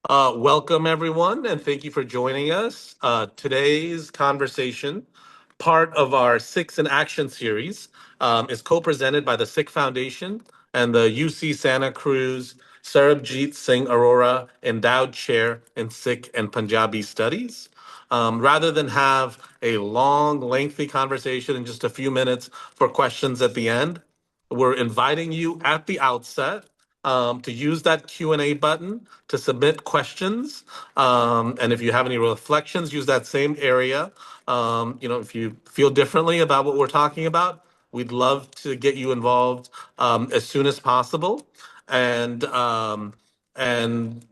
Welcome, everyone, and thank you for joining us. Today's conversation, part of our Sikhs in Action series, is co-presented by the Sikh Foundation and the UC Santa Cruz Sarbat Singh Arora Endowed Chair in Sikh and Punjabi Studies. Rather than have a long, lengthy conversation in just a few minutes for questions at the end, we're inviting you at the outset to use that Q&A button to submit questions. And if you have any reflections, use that same area. If you feel differently about what we're talking about, we'd love to get you involved as soon as possible. And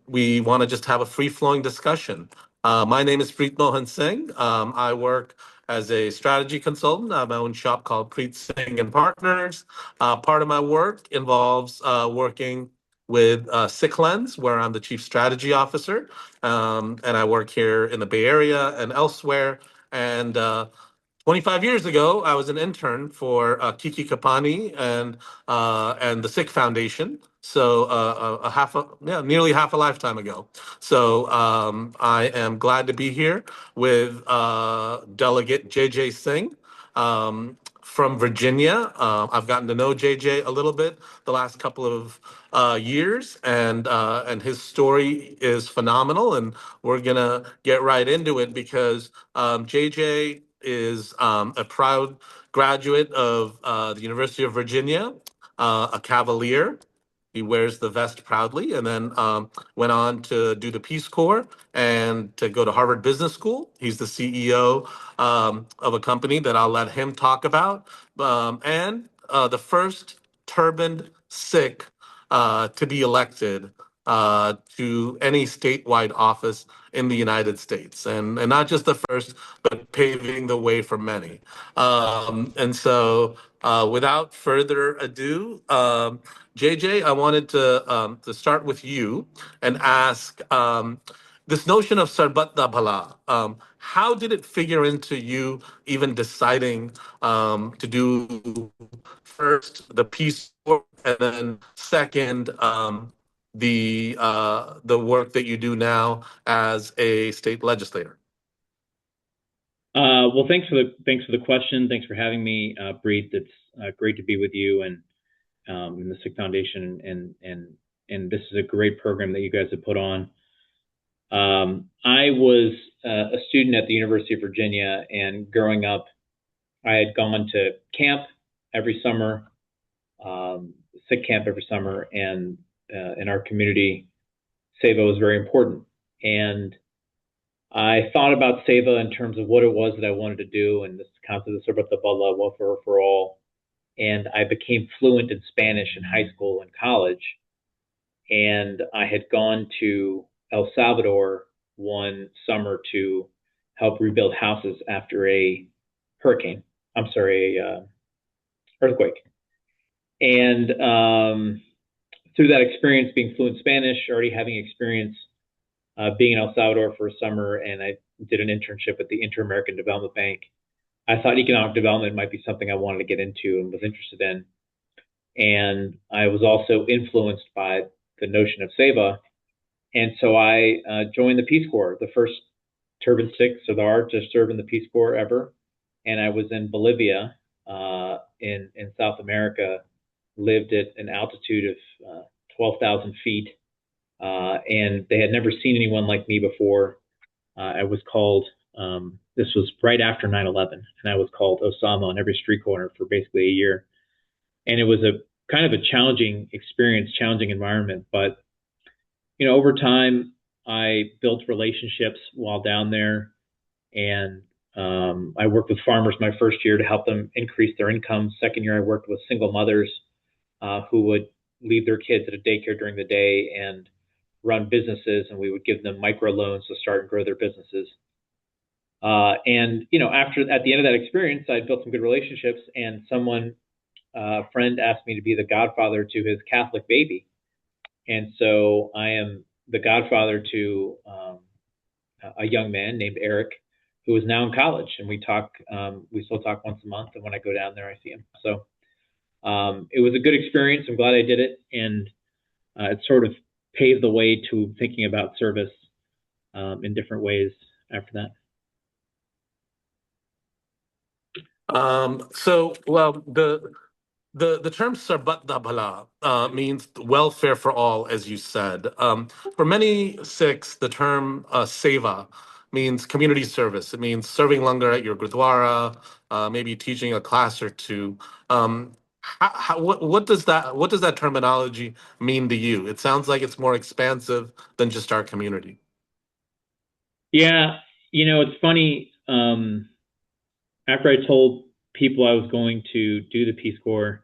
we want to just have a free-flowing discussion. My name is Preetmohan Singh. I work as a strategy consultant. I have my own shop called Preet Singh and Partners. Part of my work involves working with Sikh Lens, where I'm the chief strategy officer, and I work here in the Bay Area and elsewhere. And 25 years ago, I was an intern for Kiki Kapani and the Sikh Foundation. So nearly half a lifetime ago. So I am glad to be here with Delegate JJ Singh from Virginia. I've gotten to know JJ a little bit the last couple of years, and his story is phenomenal. And we're gonna get right into it because JJ is a proud graduate of the University of Virginia, a Cavalier. He wears the vest proudly, and then went on to do the Peace Corps and to go to Harvard Business School. He's the CEO of a company that I'll let him talk about, and the first turbaned Sikh to be elected to any statewide office in the United States, and not just the first, but paving the way for many. Without further ado, JJ, I wanted to start with you and ask this notion of Sarbat da Bhala. How did it figure into you even deciding to do first the Peace Corps and then second the work that you do now as a state legislator? Well, thanks for the question. Thanks for having me, Breed. It's great to be with you and in the Sikh Foundation, and this is a great program that you guys have put on. I was a student at the University of Virginia, and growing up, I had gone to camp every summer, Sikh camp every summer, and in our community, Seva was very important. And I thought about Seva in terms of what it was that I wanted to do, and this concept of Sarbat da Bhala, welfare for all. And I became fluent in Spanish in high school and college. And I had gone to El Salvador one summer to help rebuild houses after a hurricane. I'm sorry, earthquake. And through that experience, being fluent in Spanish, already having experience being in El Salvador for a summer, and I did an internship at the Inter-American Development Bank. I thought economic development might be something I wanted to get into and was interested in. And I was also influenced by the notion of Seva. And so I joined the Peace Corps, the first turban Sikh Sardar to serve in the Peace Corps ever. And I was in Bolivia in South America, lived at an altitude of 12,000 feet. And they had never seen anyone like me before. I was called, this was right after 9/11, and I was called Osama on every street corner for basically a year. And it was a kind of a challenging experience, challenging environment. But, over time, I built relationships while down there. And I worked with farmers my first year to help them increase their income. Second year, I worked with single mothers who would leave their kids at a daycare during the day and run businesses, and we would give them microloans to start and grow their businesses. At the end of that experience, I built some good relationships, and a friend asked me to be the godfather to his Catholic baby. And so I am the godfather to a young man named Eric, who is now in college, and we still talk once a month, and when I go down there, I see him. So it was a good experience. I'm glad I did it, and it sort of paved the way to thinking about service in different ways after that. Well, the term Sarbat da Bhala means welfare for all, as you said. For many Sikhs, the term Seva means community service. It means serving langar at your gurdwara, maybe teaching a class or two. What does that terminology mean to you? It sounds like it's more expansive than just our community. Yeah, it's funny. After I told people I was going to do the Peace Corps,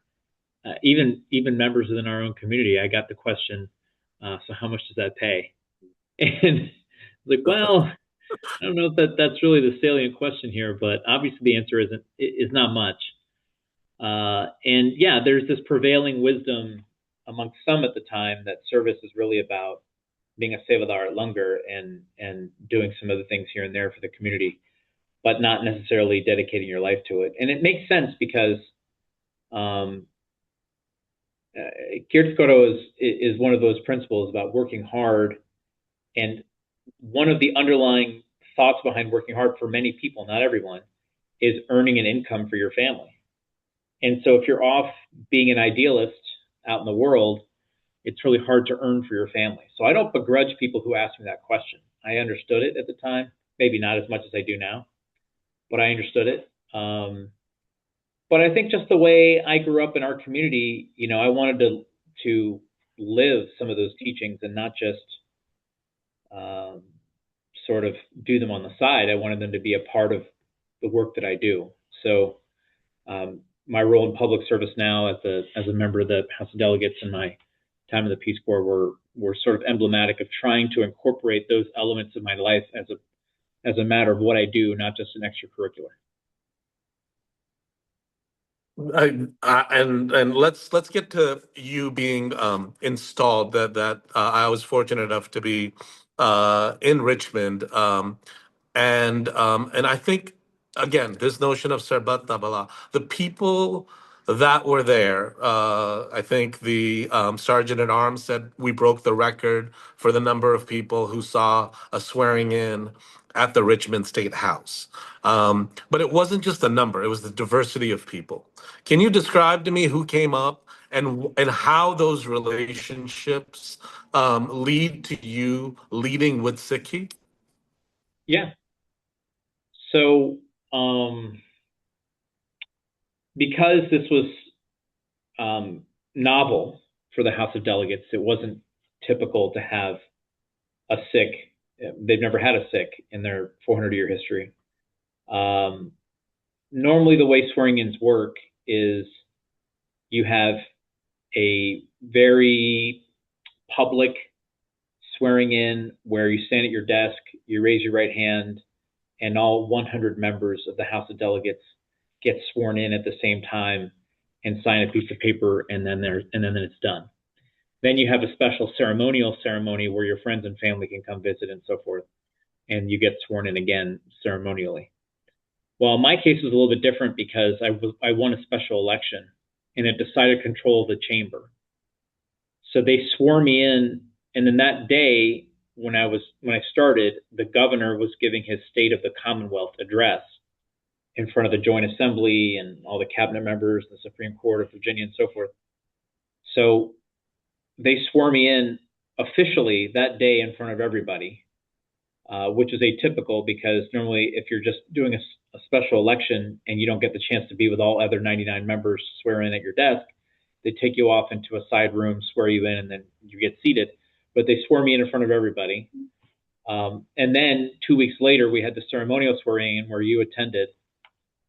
even members within our own community, I got the question, so how much does that pay? And like, well, I don't know if that's really the salient question here, but obviously the answer is not much. And yeah, there's this prevailing wisdom amongst some at the time that service is really about being a Sevadar at Langar and doing some other things here and there for the community, but not necessarily dedicating your life to it. And it makes sense because Kirtkoro is one of those principles about working hard. And one of the underlying thoughts behind working hard for many people, not everyone, is earning an income for your family. And so if you're off being an idealist out in the world, it's really hard to earn for your family. So I don't begrudge people who ask me that question. I understood it at the time, maybe not as much as I do now, but I understood it. But I think just the way I grew up in our community, I wanted to live some of those teachings and not just sort of do them on the side. I wanted them to be a part of the work that I do. So my role in public service now as a member of the House of Delegates and my time in the Peace Corps were sort of emblematic of trying to incorporate those elements of my life as a matter of what I do, not just an extracurricular. And let's get to you being installed. That I was fortunate enough to be in Richmond, and I think again this notion of Sarbat da Bhala, the people that were there. I think the sergeant at arms said we broke the record for the number of people who saw a swearing in at the Richmond State House. But it wasn't just the number; it was the diversity of people. Can you describe to me who came up and how those relationships lead to you leading with Sikhi? Yeah. So because this was novel for the House of Delegates, it wasn't typical to have a Sikh. They've never had a Sikh in their 400-year history. Normally, the way swearing-ins work is you have a very public swearing in where you stand at your desk, you raise your right hand, and all 100 members of the House of Delegates get sworn in at the same time and sign a piece of paper, and then it's done. Then you have a special ceremonial ceremony where your friends and family can come visit and so forth, and you get sworn in again ceremonially. Well, my case was a little bit different because I won a special election, and it decided control of the chamber. So they swore me in, and then that day, when I started, the governor was giving his State of the Commonwealth address in front of the Joint Assembly and all the cabinet members, the Supreme Court of Virginia, and so forth. So they swore me in officially that day in front of everybody, which is atypical because normally if you're just doing a special election and you don't get the chance to be with all other 99 members swear in at your desk, they take you off into a side room, swear you in, and then you get seated. But they swore me in front of everybody. And then 2 weeks later, we had the ceremonial swearing in where you attended.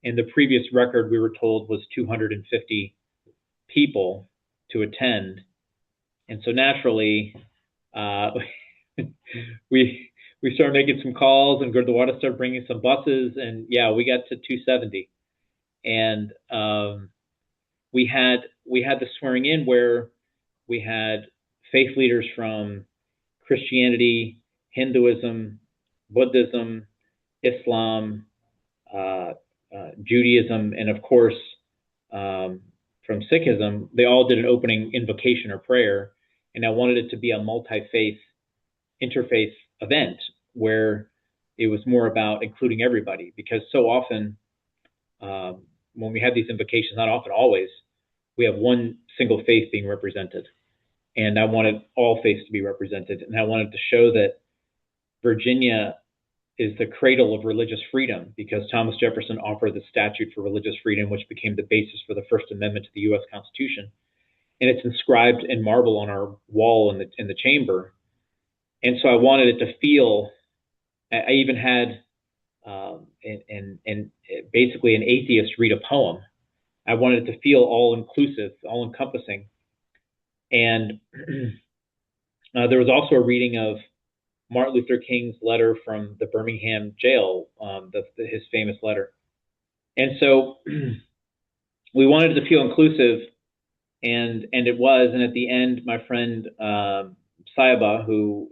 And the previous record we were told was 250 people to attend. And so naturally, we started making some calls, and Gurdwara started bringing some buses, and yeah, we got to 270. And we had the swearing in where we had faith leaders from Christianity, Hinduism, Buddhism, Islam, Judaism, and of course, from Sikhism. They all did an opening invocation or prayer, and I wanted it to be a multi-faith, interfaith event where it was more about including everybody, because so often when we have these invocations, not often, always, we have one single faith being represented. And I wanted all faiths to be represented. And I wanted to show that Virginia is the cradle of religious freedom, because Thomas Jefferson offered the statute for religious freedom, which became the basis for the First Amendment to the U.S. Constitution. And it's inscribed in marble on our wall in the chamber. And so I wanted it to feel, I even had basically an atheist read a poem. I wanted it to feel all inclusive, all encompassing. And there was also a reading of Martin Luther King's letter from the Birmingham jail, his famous letter. And so we wanted it to feel inclusive, and it was. And at the end, my friend Seva, who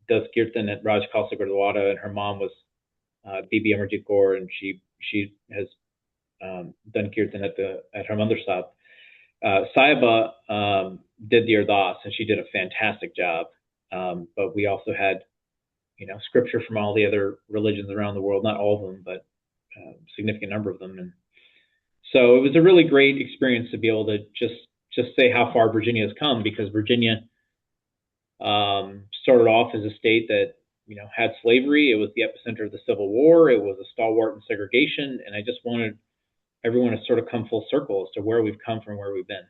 does kirtan at Raj Khalsa Gurdwara, and her mom was Bibi Amarjit Kaur, and she has done kirtan at Harmandir Sahib. Seva did the Ardas, and she did a fantastic job. But we also had, scripture from all the other religions around the world, not all of them, but a significant number of them. And so it was a really great experience to be able to just say how far Virginia has come, because Virginia started off as a state that, had slavery. It was the epicenter of the Civil War. It was a stalwart in segregation. And I just wanted everyone to sort of come full circle as to where we've come from, where we've been.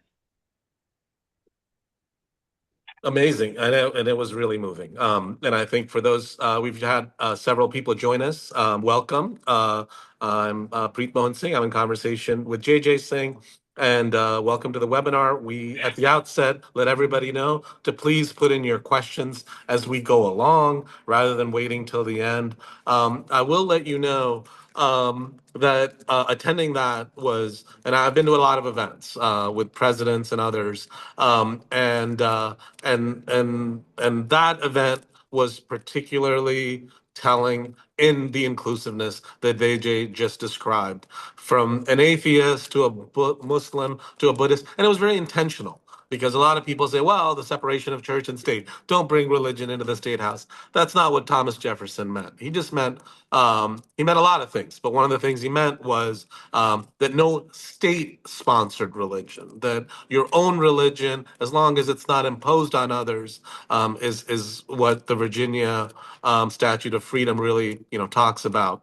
Amazing. I know, and it was really moving. And I think for those, we've had several people join us. Welcome. I'm Preetmohan Singh. I'm in conversation with JJ Singh. And welcome to the webinar. We, at the outset, let everybody know to please put in your questions as we go along, rather than waiting till the end. I will let you know that attending that was, and I've been to a lot of events with presidents and others, and that event was particularly telling in the inclusiveness that Vijay just described, from an atheist to a Muslim to a Buddhist, and it was very intentional. Because a lot of people say, well, the separation of church and state, don't bring religion into the state house. That's not what Thomas Jefferson meant. He just meant, he meant a lot of things. But one of the things he meant was that no state-sponsored religion, that your own religion, as long as it's not imposed on others, is what the Virginia Statute of Freedom really, talks about.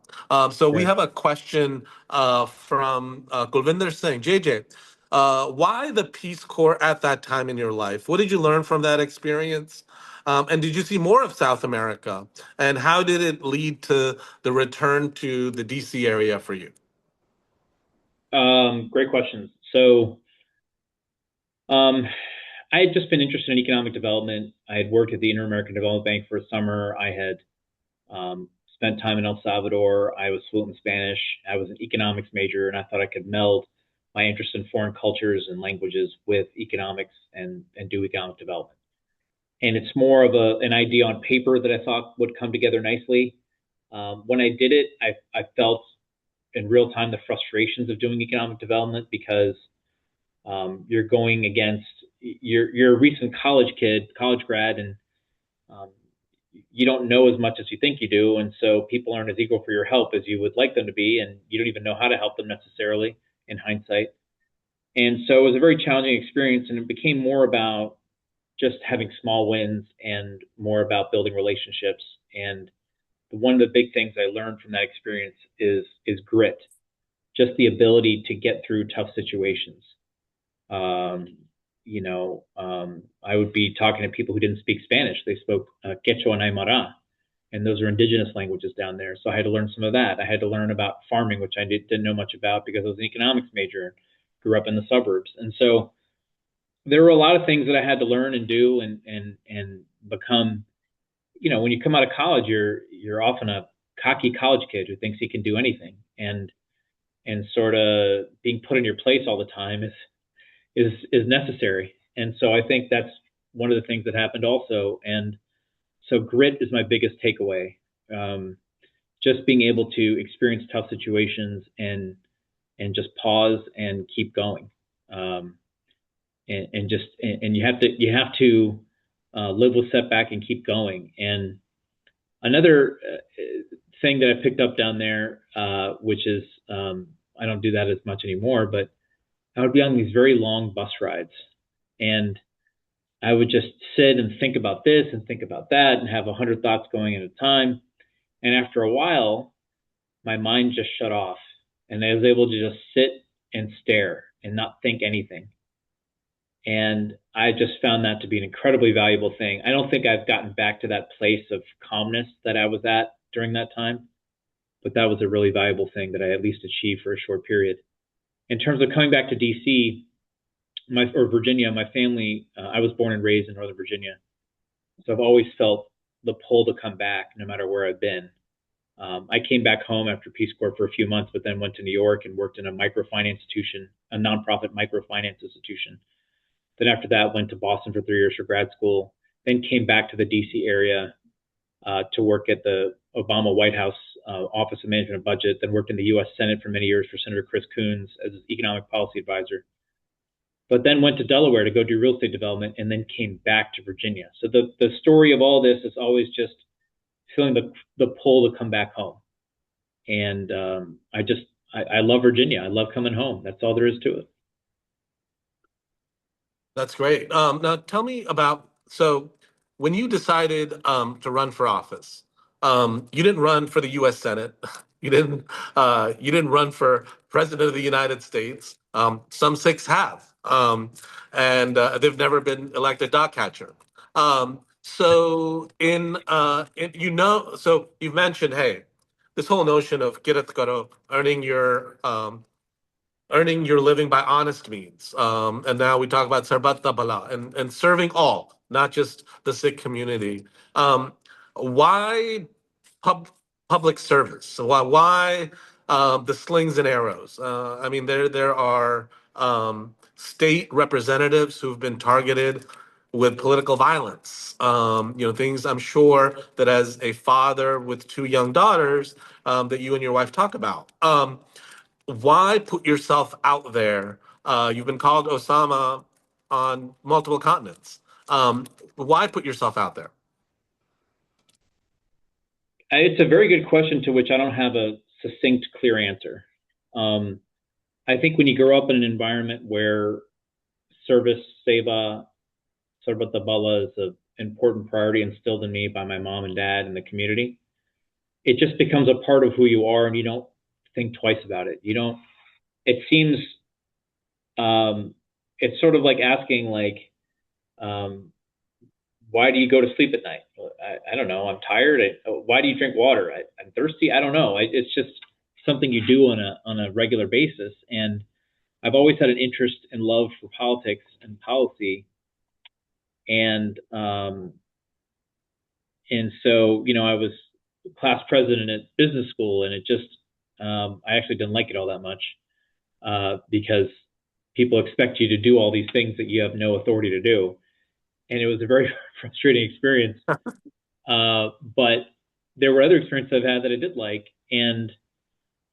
So we have a question from Kulvinder Singh. JJ, why the Peace Corps at that time in your life? What did you learn from that experience? And did you see more of South America? And how did it lead to the return to the DC area for you? Great questions. So I had just been interested in economic development. I had worked at the Inter-American Development Bank for a summer. I had spent time in El Salvador. I was fluent in Spanish. I was an economics major, and I thought I could meld my interest in foreign cultures and languages with economics and do economic development. And it's more of an idea on paper that I thought would come together nicely. When I did it, I felt in real time the frustrations of doing economic development, because you're going against, you're a recent college grad, and you don't know as much as you think you do. And so people aren't as eager for your help as you would like them to be, and you don't even know how to help them necessarily in hindsight. And so it was a very challenging experience, and it became more about just having small wins and more about building relationships. And one of the big things I learned from that experience is grit, just the ability to get through tough situations. I would be talking to people who didn't speak Spanish. They spoke Quechua and Aymara, and those are indigenous languages down there. So I had to learn some of that. I had to learn about farming, which I didn't know much about because I was an economics major and grew up in the suburbs. And so there were a lot of things that I had to learn and do and become. When you come out of college, you're often a cocky college kid who thinks he can do anything, and sort of being put in your place all the time is necessary. And so I think that's one of the things that happened also. And so grit is my biggest takeaway. Just being able to experience tough situations and just pause and keep going. And you have to live with setback and keep going. And another thing that I picked up down there, which is I don't do that as much anymore, but I would be on these very long bus rides, and I would just sit and think about this and think about that and have 100 thoughts going at a time. And after a while, my mind just shut off, and I was able to just sit and stare and not think anything. And I just found that to be an incredibly valuable thing. I don't think I've gotten back to that place of calmness that I was at during that time, but that was a really valuable thing that I at least achieved for a short period. In terms of coming back to DC, or Virginia, my family, I was born and raised in Northern Virginia. So I've always felt the pull to come back no matter where I've been. I came back home after Peace Corps for a few months, but then went to New York and worked in a microfinance institution, a nonprofit microfinance institution. Then after that, went to Boston for 3 years for grad school, then came back to the DC area to work at the Obama White House Office of Management and Budget, then worked in the U.S. Senate for many years for Senator Chris Coons as his economic policy advisor, but then went to Delaware to go do real estate development, and then came back to Virginia. So the story of all this is always just feeling the pull to come back home. And I love Virginia. I love coming home. That's all there is to it. That's great. Now tell me about, so when you decided to run for office, you didn't run for the U.S. Senate. You didn't run for President of the United States. Some Sikhs have, and they've never been elected dog catcher. So so you've mentioned, hey, this whole notion of earning your living by honest means. And now we talk about Sarbat da Bhala and serving all, not just the Sikh community. Why pub, public service? So why the slings and arrows? I mean, there are state representatives who've been targeted with political violence. Things I'm sure that as a father with two young daughters that you and your wife talk about. Why put yourself out there? You've been called Osama on multiple continents. Why put yourself out there? It's a very good question to which I don't have a succinct, clear answer. I think when you grow up in an environment where service, Seva, Sarbat da Bhala is an important priority instilled in me by my mom and dad and the community, it just becomes a part of who you are, and you don't think twice about it. It seems, it's sort of like asking, why do you go to sleep at night? I don't know. I'm tired. Why do you drink water? I'm thirsty. I don't know. It's just something you do on a regular basis. And I've always had an interest and love for politics and policy. And so, I was class president at business school, and I actually didn't like it all that much because people expect you to do all these things that you have no authority to do. And it was a very frustrating experience. But there were other experiences I've had that I did like. And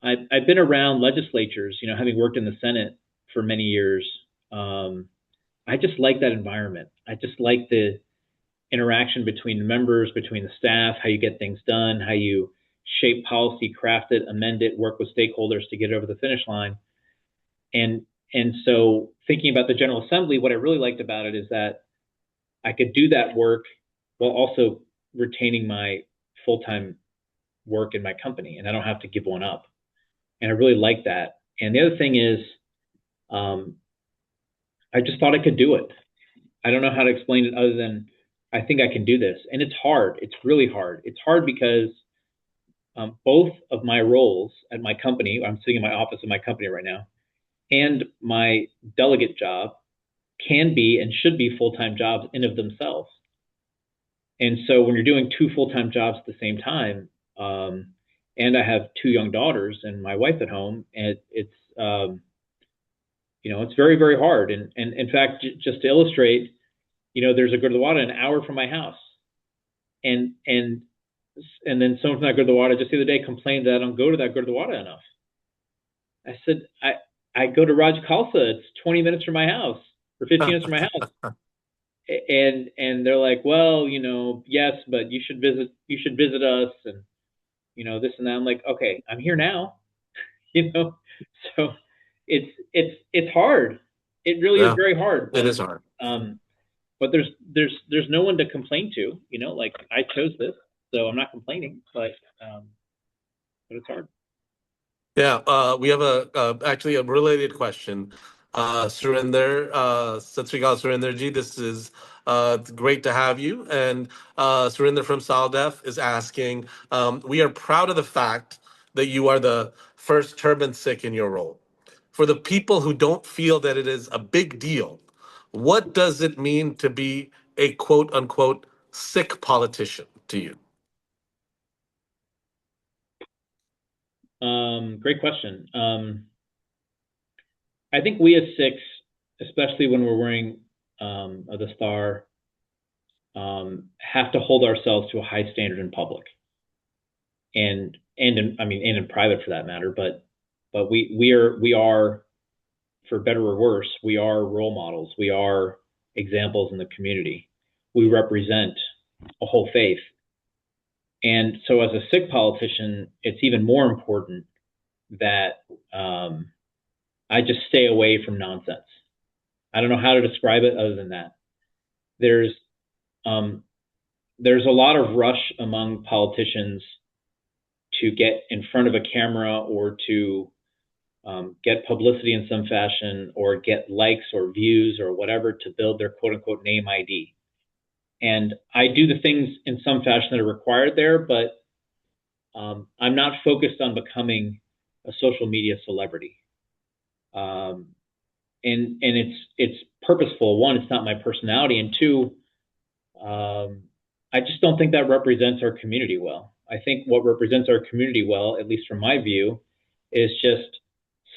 I've been around legislatures, having worked in the Senate for many years. I just like that environment. I just like the interaction between the members, between the staff, how you get things done, how you shape policy, craft it, amend it, work with stakeholders to get it over the finish line. And so thinking about the General Assembly, what I really liked about it is that I could do that work while also retaining my full-time work in my company, and I don't have to give one up. And I really like that. And the other thing is, I just thought I could do it. I don't know how to explain it other than I think I can do this. And it's hard. It's really hard. It's hard because both of my roles at my company, I'm sitting in my office in my company right now, and my delegate job can be and should be full-time jobs in of themselves. And so when you're doing two full-time jobs at the same time, and I have two young daughters and my wife at home, and it's very, very hard. And in fact, just to illustrate, there's a Gurdwara an hour from my house, and then someone from that Gurdwara just the other day complained that I don't go to that Gurdwara enough. I said, I go to Raj Khalsa. It's 20 minutes from my house, or 15 minutes from my house. and they're like, well, yes, but you should visit us, and this and that. I'm like, okay, I'm here now, you know. So it's hard. It really is Yeah, very hard, it is hard. um, but there's no one to complain to, like I chose this, so I'm not complaining, but it's hard. Yeah, we have actually a related question. Surinder, Sat Sri Akal, Surinder ji, this is great to have you. And Surinder from Saldef is asking, we are proud of the fact that you are the first turban Sikh in your role. For the people who don't feel that it is a big deal, what does it mean to be a quote unquote Sikh politician to you? Great question. I think we as Sikhs, especially when we're wearing the star, have to hold ourselves to a high standard in public, and in private for that matter. But we are, for better or worse, we are role models. We are examples in the community. We represent a whole faith, and so as a Sikh politician, it's even more important that I just stay away from nonsense. I don't know how to describe it other than that. There's um, there's a lot of rush among politicians to get in front of a camera or to get publicity in some fashion or get likes or views or whatever to build their quote unquote name ID. And I do the things in some fashion that are required there, but I'm not focused on becoming a social media celebrity. Um, and it's purposeful. One, it's not my personality, and two, I just don't think that represents our community well. I think what represents our community well, at least from my view, is just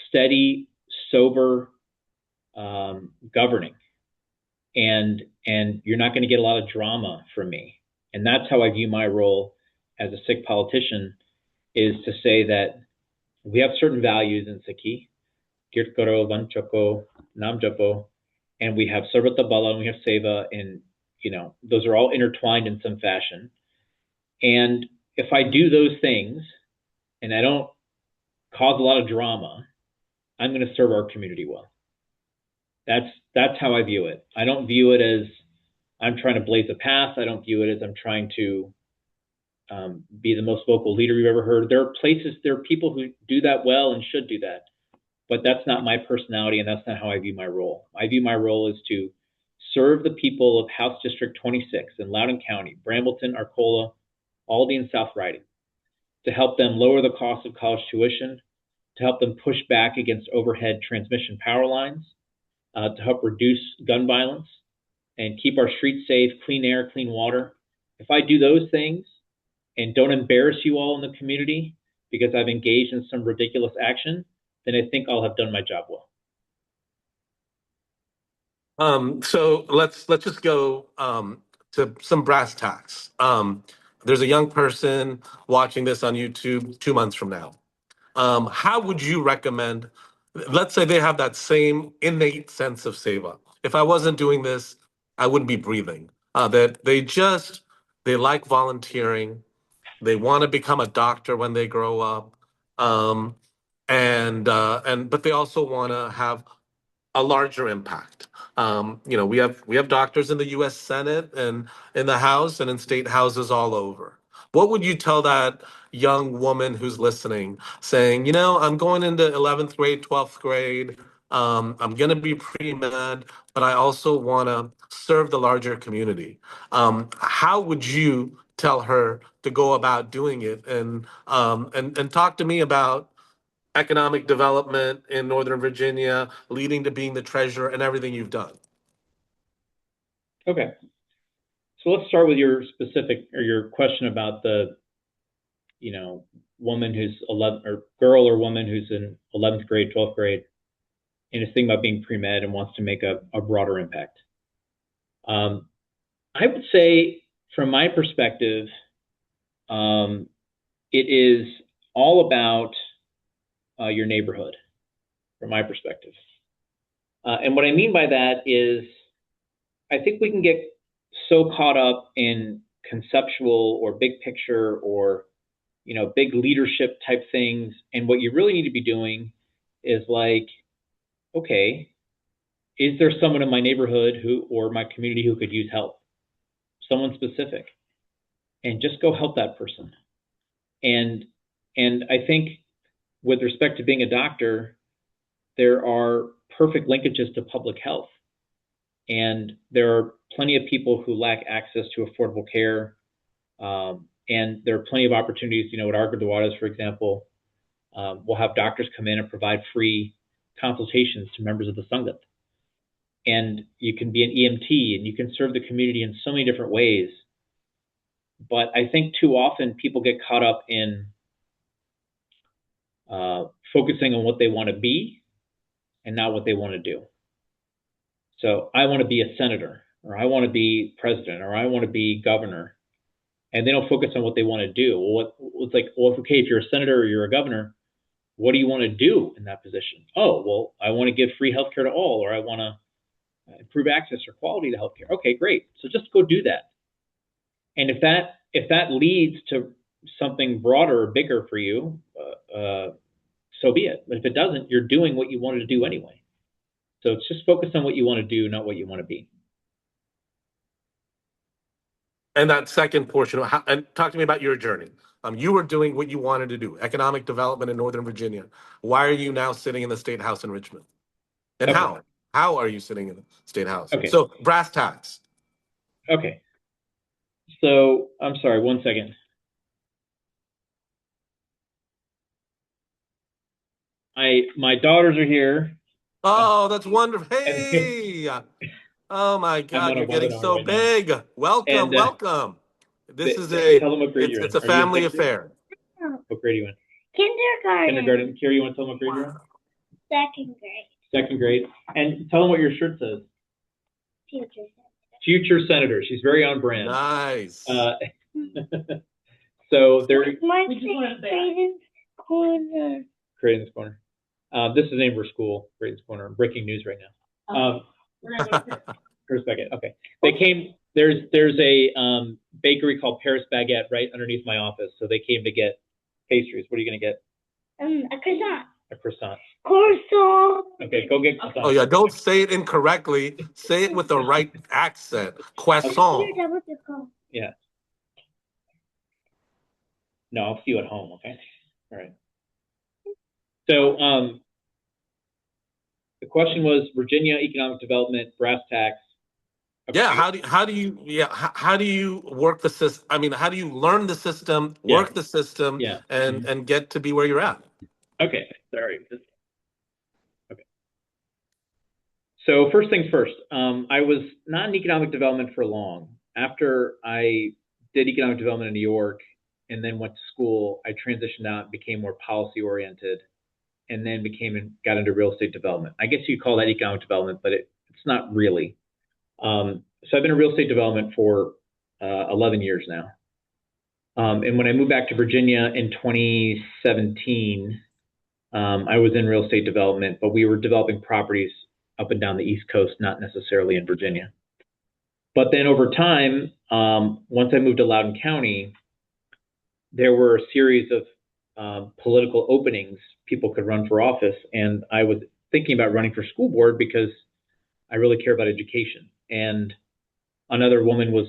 steady, sober governing, and you're not going to get a lot of drama from me. And that's how I view my role as a Sikh politician, is to say that we have certain values in Sikhi, Kirt Karo, Van Choko, Nam Japo, and we have Sarbat da Bhala, and we have Seva, and those are all intertwined in some fashion. And if I do those things and I don't cause a lot of drama, I'm going to serve our community well. That's how I view it. I don't view it as I'm trying to blaze a path. I don't view it as I'm trying to be the most vocal leader you've ever heard. There are people who do that well and should do that, but that's not my personality, and that's not how I view my role. I view my role as to serve the people of House District 26 in Loudoun County, Brambleton, Arcola, Aldie, and South Riding, to help them lower the cost of college tuition, to help them push back against overhead transmission power lines, to help reduce gun violence and keep our streets safe, clean air, clean water. If I do those things and don't embarrass you all in the community because I've engaged in some ridiculous action, then I think I'll have done my job well. So let's just go to some brass tacks. There's a young person watching this on YouTube 2 months from now. How would you recommend? Let's say they have that same innate sense of seva. If I wasn't doing this, I wouldn't be breathing. That they like volunteering. They want to become a doctor when they grow up, um, and but they also want to have a larger impact. We have doctors in the U.S. Senate and in the House and in state houses all over. What would you tell that young woman who's listening, saying, I'm going into 11th grade, 12th grade. I'm going to be pre-med, but I also want to serve the larger community. How would you tell her to go about doing it? And talk to me about economic development in Northern Virginia, leading to being the treasurer and everything you've done. Okay. So let's start with your question about the, woman who's 11, or girl or woman who's in 11th grade, 12th grade, and is thinking about being pre-med and wants to make a broader impact. I would say, from my perspective, it is all about your neighborhood, from my perspective. And what I mean by that is I think we can get so caught up in conceptual or big picture or, big leadership type things. And what you really need to be doing is like, okay, is there someone in my neighborhood or my community who could use help? Someone specific, and just go help that person. And I think with respect to being a doctor, there are perfect linkages to public health. And there are plenty of people who lack access to affordable care. And there are plenty of opportunities, at Argo Waters, for example, we'll have doctors come in and provide free consultations to members of the Sangat. And you can be an EMT and you can serve the community in so many different ways. But I think too often people get caught up in focusing on what they want to be and not what they want to do. So I want to be a senator, or I want to be president, or I want to be governor. And they don't focus on what they want to do. Well, it's like, well, okay, if you're a senator or you're a governor, what do you want to do in that position? Oh, well, I want to give free healthcare to all, or I want to improve access or quality to healthcare. Okay, great. So just go do that. And if that leads to something broader or bigger for you, so be it. But if it doesn't, you're doing what you wanted to do anyway. So it's just focus on what you want to do, not what you want to be. And that second portion, and talk to me about your journey. You were doing what you wanted to do, economic development in Northern Virginia. Why are you now sitting in the State House in Richmond? And Okay. How are you sitting in the State House? Okay. So brass tacks. Okay. So I'm sorry, one second. My daughters are here. Oh, that's wonderful. Hey. Oh my God, you're getting so right big. Now. Welcome, welcome. This is tell them what grade you're in. It's a family affair. What grade are you in? Kindergarten. Kira, you want to tell them what grade you're in? Second grade. Second grade. And tell them what your shirt says. Future senator. Future senator. She's very on brand. Nice. So there. Mine's Creighton's Corner. Creighton's Corner. This is the name of her school, Creighton's Corner. Breaking news right now. For a second. Okay. They came. There's a bakery called Paris Baguette right underneath my office. So they came to get pastries. What are you gonna get? A croissant. A croissant. Croissant. Okay, go get croissant. Oh yeah, don't say it incorrectly. Say it with the right accent. Croissant. Yeah. No, I'll see you at home. Okay. All right. So the question was Virginia economic development, brass tacks. Okay. Yeah, how do you work the system? I mean, how do you learn the system, work the system, and get to be where you're at? Okay, sorry. Okay. So first things first, I was not in economic development for long. After I did economic development in New York and then went to school, I transitioned out and became more policy oriented, and then got into real estate development. I guess you'd call that economic development, but it's not really. So I've been in real estate development for 11 years now. And when I moved back to Virginia in 2017, I was in real estate development, but we were developing properties up and down the East Coast, not necessarily in Virginia. But then over time, once I moved to Loudoun County, there were a series of political openings. People could run for office, and I was thinking about running for school board because I really care about education. And another woman was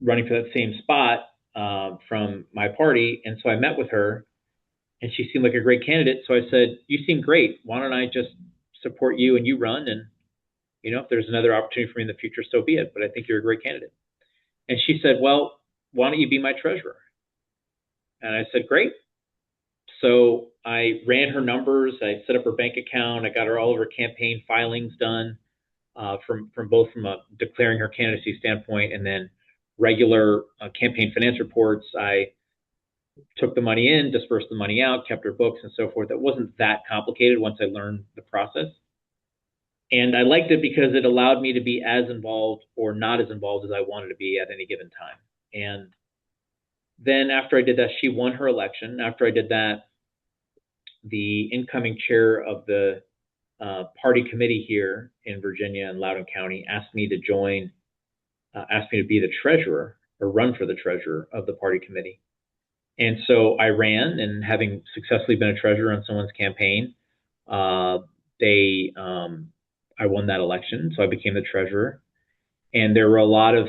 running for that same spot from my party, and so I met with her, and she seemed like a great candidate. So I said, "You seem great. Why don't I just support you and you run? And if there's another opportunity for me in the future, so be it. But I think you're a great candidate." And she said, "Well, why don't you be my treasurer?" And I said, "Great." So I ran her numbers. I set up her bank account. I got her all of her campaign filings done from a declaring her candidacy standpoint, and then regular campaign finance reports. I took the money in, dispersed the money out, kept her books and so forth. It wasn't that complicated once I learned the process. And I liked it because it allowed me to be as involved or not as involved as I wanted to be at any given time. And then after I did that, she won her election. After I did that, the incoming chair of the party committee here in Virginia and Loudoun County asked me to join asked me to be the treasurer or run for the treasurer of the party committee. And so I ran, and having successfully been a treasurer on someone's campaign, I won that election. So I became the treasurer. And there were a lot of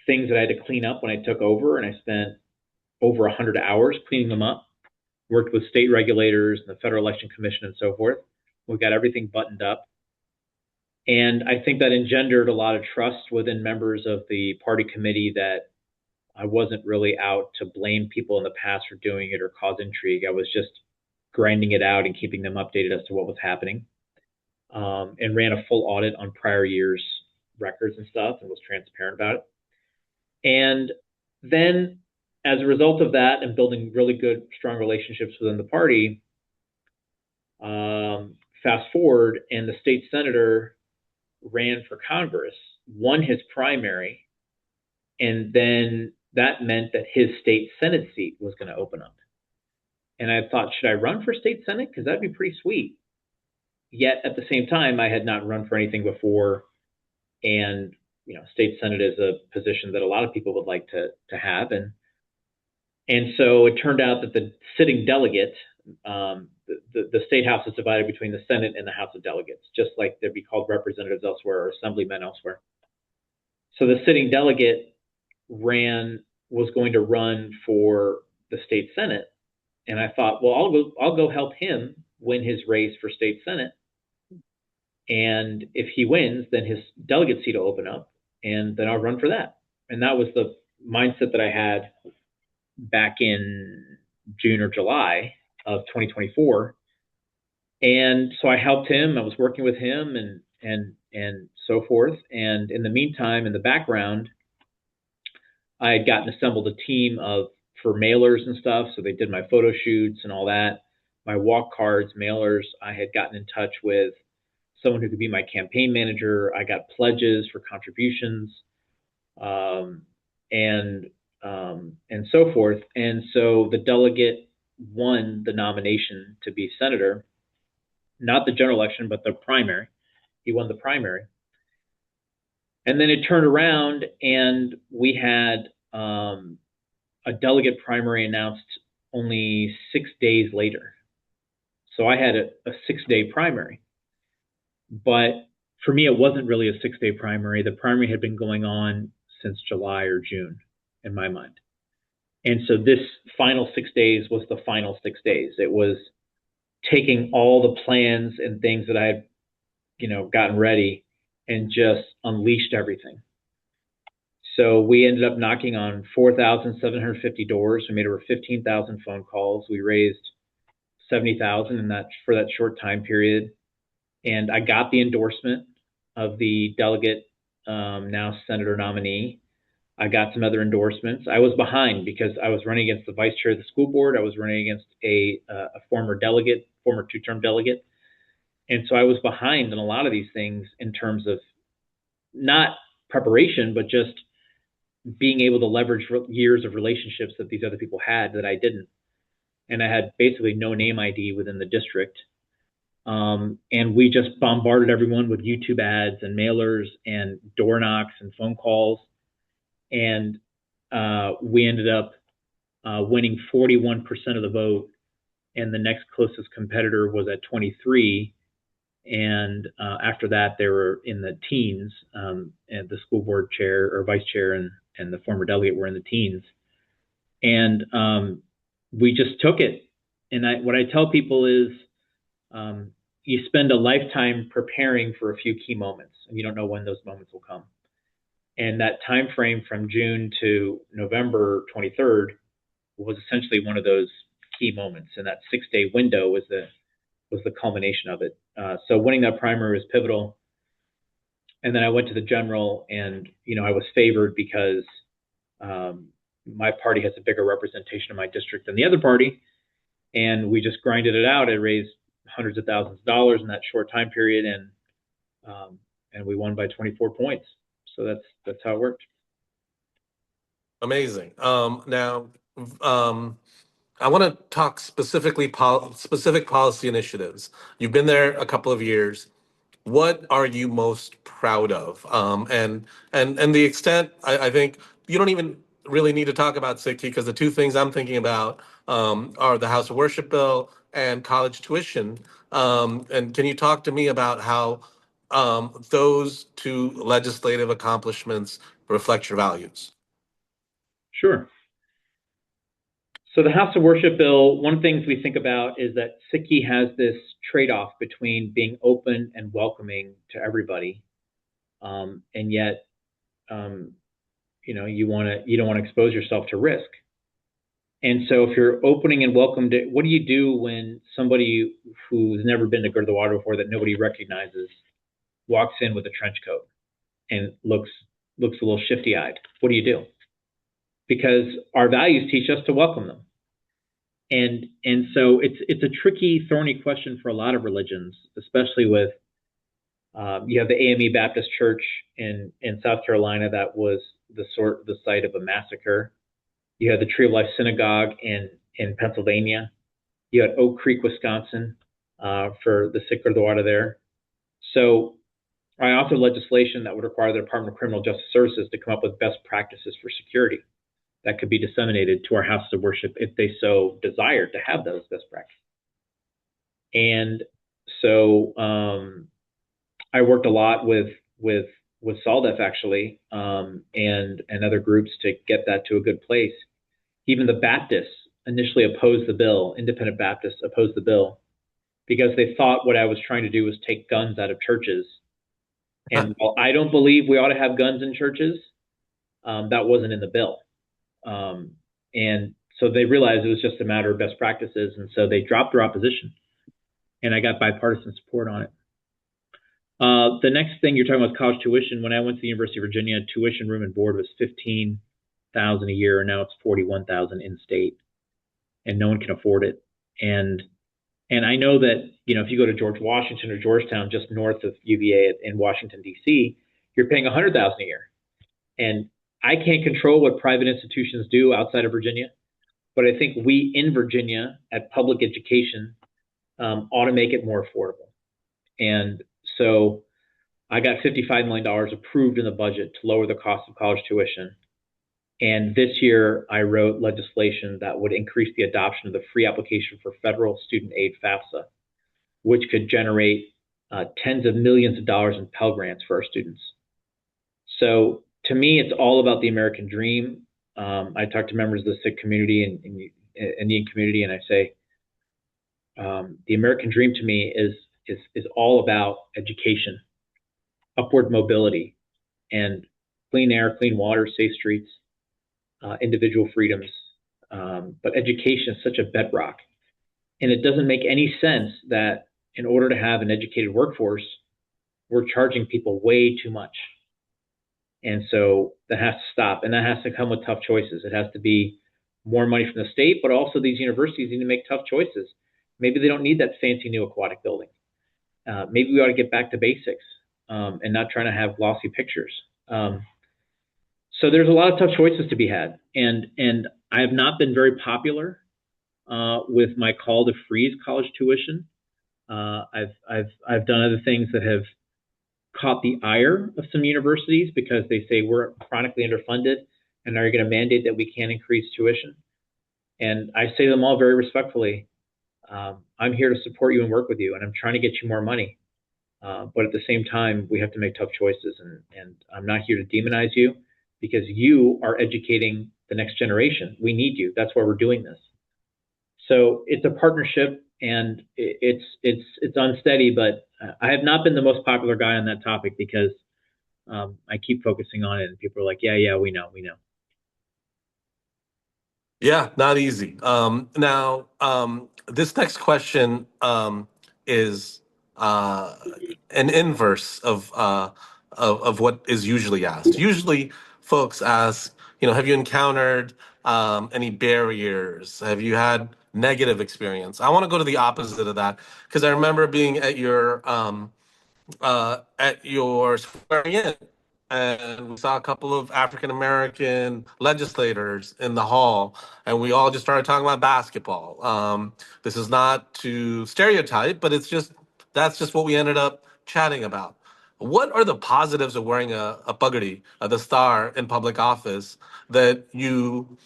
things that I had to clean up when I took over, and I spent over 100 hours cleaning them up, worked with state regulators and the Federal Election Commission and so forth. We got everything buttoned up. And I think that engendered a lot of trust within members of the party committee that I wasn't really out to blame people in the past for doing it or cause intrigue. I was just grinding it out and keeping them updated as to what was happening, and ran a full audit on prior years' records and stuff, and was transparent about it. And then as a result of that and building really good, strong relationships within the party, fast forward, and the state senator ran for Congress, won his primary, and then that meant that his state Senate seat was going to open up. And I thought, should I run for state Senate? Because that'd be pretty sweet. Yet at the same time, I had not run for anything before. And, state Senate is a position that a lot of people would like to have. And so it turned out that the sitting delegate, the state house is divided between the Senate and the House of Delegates, just like they'd be called representatives elsewhere or assemblymen elsewhere. So the sitting delegate was going to run for the state Senate. And I thought, well, I'll go help him win his race for state Senate. And if he wins, then his delegate seat will open up, and then I'll run for that. And that was the mindset that I had back in June or July of 2024. And so I helped him. I was working with him and so forth. And in the meantime, in the background, I had assembled a team for mailers and stuff. So they did my photo shoots and all that, my walk cards, mailers. I had gotten in touch with someone who could be my campaign manager. I got pledges for contributions, and so forth. And so the delegate won the nomination to be senator, not the general election, but the primary. He won the primary. And then it turned around, and we had a delegate primary announced only 6 days later. So I had a 6-day primary. But for me, it wasn't really a 6-day primary. The primary had been going on since July or June, in my mind. And so this final 6 days was the final 6 days. It was taking all the plans and things that I had, gotten ready and just unleashed everything. So we ended up knocking on 4,750 doors. We made over 15,000 phone calls. We raised 70,000 for that short time period. And I got the endorsement of the delegate, now senator nominee. I got some other endorsements. I was behind because I was running against the vice chair of the school board. I was running against a former two-term delegate. And so I was behind in a lot of these things in terms of not preparation, but just being able to leverage years of relationships that these other people had that I didn't. And I had basically no name ID within the district. And we just bombarded everyone with YouTube ads and mailers and door knocks and phone calls. And we ended up winning 41% of the vote. And the next closest competitor was at 23. And after that, they were in the teens. And the school board chair or vice chair and the former delegate were in the teens. And we just took it. And what I tell people is, you spend a lifetime preparing for a few key moments, and you don't know when those moments will come. And that time frame from June to November 23rd was essentially one of those key moments, and that 6-day window was the culmination of it. So winning that primary was pivotal. And then I went to the general, and I was favored because my party has a bigger representation of my district than the other party, and we just grinded it out. I raised hundreds of thousands of dollars in that short time period, and we won by 24 points. So that's how it worked. Amazing. Now, I want to talk specific policy initiatives. You've been there a couple of years. what are you most proud of? And the extent, I think you don't even really need to talk about Sikhi, because the two things I'm thinking about are the House of Worship bill and college tuition. And can you talk to me about how those two legislative accomplishments reflect your values? Sure. So the House of Worship bill, one of the things we think about is that Sikhi has this trade-off between being open and welcoming to everybody, and yet, you know, you don't want to expose yourself to risk. And so if you're opening and welcome to, what do you do when somebody who's never been to Gurdwara before, that nobody recognizes, walks in with a trench coat and looks a little shifty-eyed? What do you do? Because our values teach us to welcome them. And so it's a tricky, thorny question for a lot of religions, especially with you have the AME Baptist Church in South Carolina that was the site of a massacre. You had the Tree of Life Synagogue in Pennsylvania. You had Oak Creek, Wisconsin, for the Sikh Gurdwara there. So I authored legislation that would require the Department of Criminal Justice Services to come up with best practices for security that could be disseminated to our houses of worship if they so desired to have those best practices. And so I worked a lot with SALDEF actually, and other groups to get that to a good place. Even the Baptists initially opposed the bill. Independent Baptists opposed the bill because they thought what I was trying to do was take guns out of churches. And while I don't believe we ought to have guns in churches, that wasn't in the bill. And so they realized it was just a matter of best practices, and so they dropped their opposition, and I got bipartisan support on it. The next thing you're talking about is college tuition. When I went to the University of Virginia, tuition, room, and board was $15,000 a year, and now it's $41,000 in state, and no one can afford it. And I know that, you know, if you go to George Washington or Georgetown, just north of UVA in Washington D.C., you're paying $100,000 a year, and I can't control what private institutions do outside of Virginia, but I think we in Virginia at public education ought to make it more affordable. And so I got $55 million approved in the budget to lower the cost of college tuition. And this year I wrote legislation that would increase the adoption of the free application for federal student aid, FAFSA, which could generate tens of millions of dollars in Pell Grants for our students. So to me, it's all about the American dream. I talk to members of the Sikh community and Indian community, and I say, the American dream to me is all about education, upward mobility, and clean air, clean water, safe streets, individual freedoms. But education is such a bedrock. And it doesn't make any sense that in order to have an educated workforce, we're charging people way too much. And so that has to stop, and that has to come with tough choices. It has to be more money from the state, but also these universities need to make tough choices. Maybe they don't need that fancy new aquatic building. Maybe we ought to get back to basics and not trying to have glossy pictures. So there's a lot of tough choices to be had, and I have not been very popular with my call to freeze college tuition. I've done other things that have caught the ire of some universities because they say we're chronically underfunded, and are you going to mandate that we can't increase tuition? And I say to them all very respectfully, I'm here to support you and work with you, and I'm trying to get you more money. But at the same time, we have to make tough choices, and I'm not here to demonize you because you are educating the next generation. We need you. That's why we're doing this. So it's a partnership, and it's unsteady, but I have not been the most popular guy on that topic because I keep focusing on it, and people are like, yeah, we know. Yeah, not easy. Now, this next question is an inverse of what is usually asked. Usually, folks ask, have you encountered any barriers? Have you had negative experience? I want to go to the opposite of that because I remember being at your swearing in, and we saw a couple of African American legislators in the hall, and we all just started talking about basketball. This is not to stereotype, but that's just what we ended up chatting about. What are the positives of wearing a pagadi, the star in public office, that you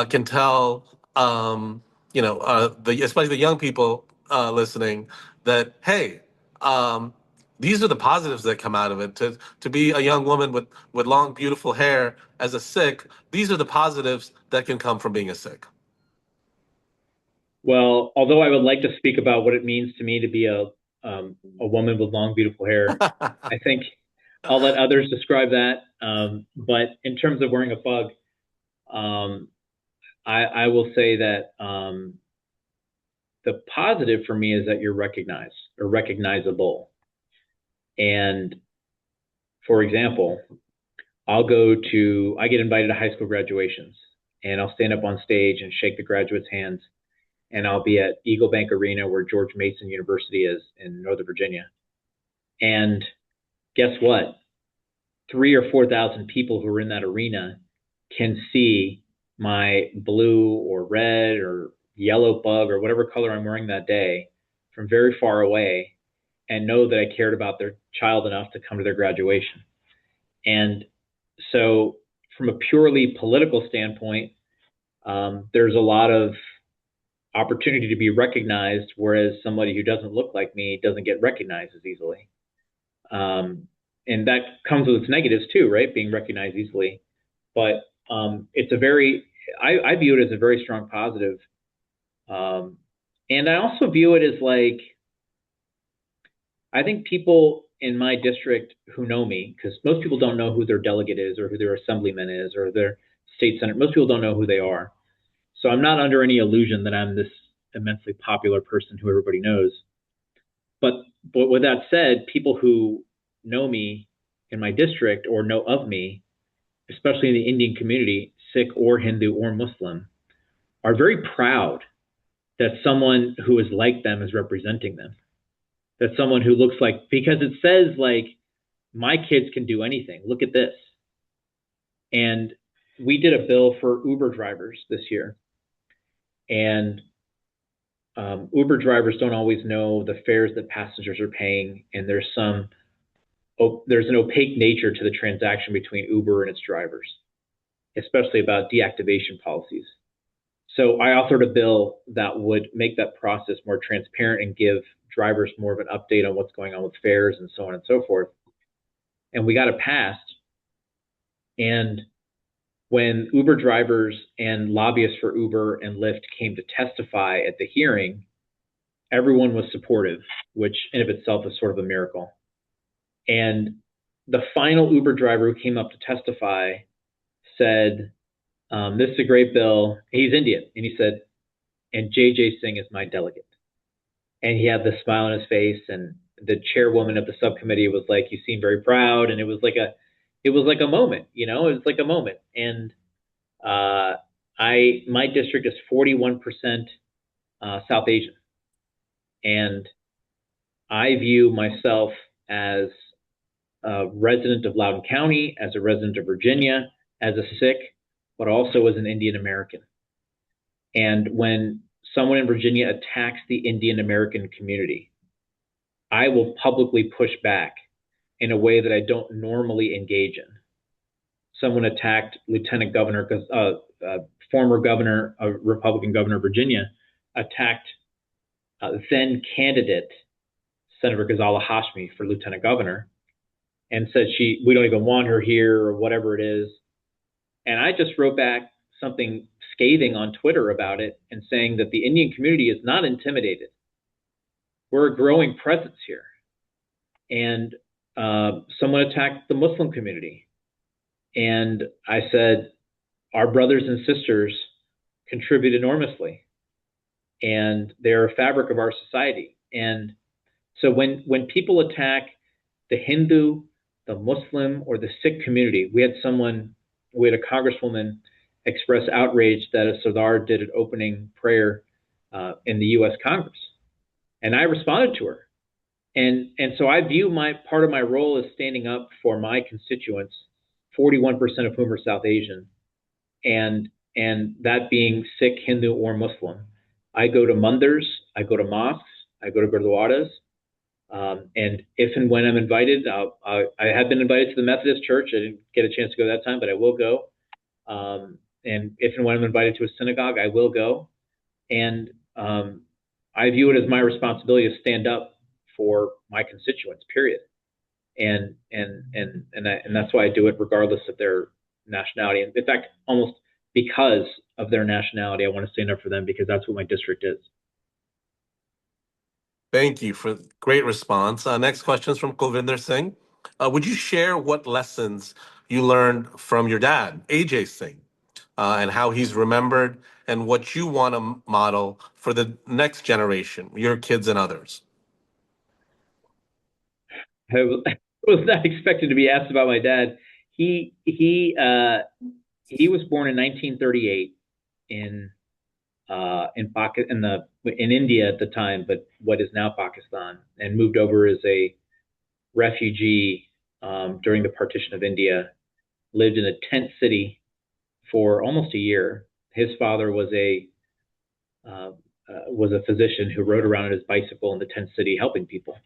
can tell, especially the young people listening, that hey, um, these are the positives that come out of it. To be a young woman with long, beautiful hair as a Sikh, these are the positives that can come from being a Sikh. Well, although I would like to speak about what it means to me to be a woman with long, beautiful hair, I think I'll let others describe that. But in terms of wearing a pug, I will say that the positive for me is that you're recognized or recognizable. And for example, I get invited to high school graduations, and I'll stand up on stage and shake the graduates' hands. And I'll be at Eagle Bank Arena, where George Mason University is in Northern Virginia. And guess what? 3,000 or 4,000 people who are in that arena can see my blue or red or yellow bug or whatever color I'm wearing that day from very far away, and know that I cared about their child enough to come to their graduation. And so from a purely political standpoint, there's a lot of opportunity to be recognized, whereas somebody who doesn't look like me doesn't get recognized as easily. And that comes with its negatives too, right? Being recognized easily. But I view it as a very strong positive. And I also view it as like, I think people in my district who know me, because most people don't know who their delegate is or who their assemblyman is or their state senator. Most people don't know who they are. So I'm not under any illusion that I'm this immensely popular person who everybody knows. But with that said, people who know me in my district or know of me, especially in the Indian community, Sikh or Hindu or Muslim, are very proud that someone who is like them is representing them. That someone who looks like, because it says like, my kids can do anything. Look at this. And we did a bill for Uber drivers this year. And Uber drivers don't always know the fares that passengers are paying, and there's an opaque nature to the transaction between Uber and its drivers, especially about deactivation policies. So I authored a bill that would make that process more transparent and give drivers more of an update on what's going on with fares and so on and so forth. And we got it passed. And when Uber drivers and lobbyists for Uber and Lyft came to testify at the hearing, everyone was supportive, which in of itself is sort of a miracle. And the final Uber driver who came up to testify said, this is a great bill. He's Indian. And he said, and J.J. Singh is my delegate. And he had this smile on his face. And the chairwoman of the subcommittee was like, you seem very proud. And it was like a moment, it was like a moment. And my district is 41% South Asian. And I view myself as a resident of Loudoun County, as a resident of Virginia, as a Sikh, but also as an Indian American. And when someone in Virginia attacks the Indian American community, I will publicly push back in a way that I don't normally engage in. Someone attacked Lieutenant Governor, former governor, a Republican governor of Virginia, attacked then candidate Senator Ghazala Hashmi for lieutenant governor, and said we don't even want her here or whatever it is. And I just wrote back something scathing on Twitter about it and saying that the Indian community is not intimidated. We're a growing presence here. And someone attacked the Muslim community. And I said, our brothers and sisters contribute enormously, and they're a fabric of our society. And so when people attack the Hindu, the Muslim, or the Sikh community, we had a congresswoman express outrage that a Sardar did an opening prayer in the U.S. Congress. And I responded to her. And so I view part of my role as standing up for my constituents, 41% of whom are South Asian, and that being Sikh, Hindu, or Muslim. I go to mandirs, I go to mosques, I go to gurdwaras, And if and when I'm invited, I have been invited to the Methodist Church. I didn't get a chance to go that time, but I will go. And if and when I'm invited to a synagogue, I will go. And I view it as my responsibility to stand up for my constituents, period. And that's why I do it regardless of their nationality. And in fact, almost because of their nationality, I want to stand up for them because that's what my district is. Thank you for great response. Next question is from Kulvinder Singh. Would you share what lessons you learned from your dad, AJ Singh, and how he's remembered, and what you want to model for the next generation, your kids and others? I was not expected to be asked about my dad. He was born in 1938 in India at the time, but what is now Pakistan, and moved over as a refugee during the partition of India. Lived in a tent city for almost a year. His father was a physician who rode around on his bicycle in the tent city helping people.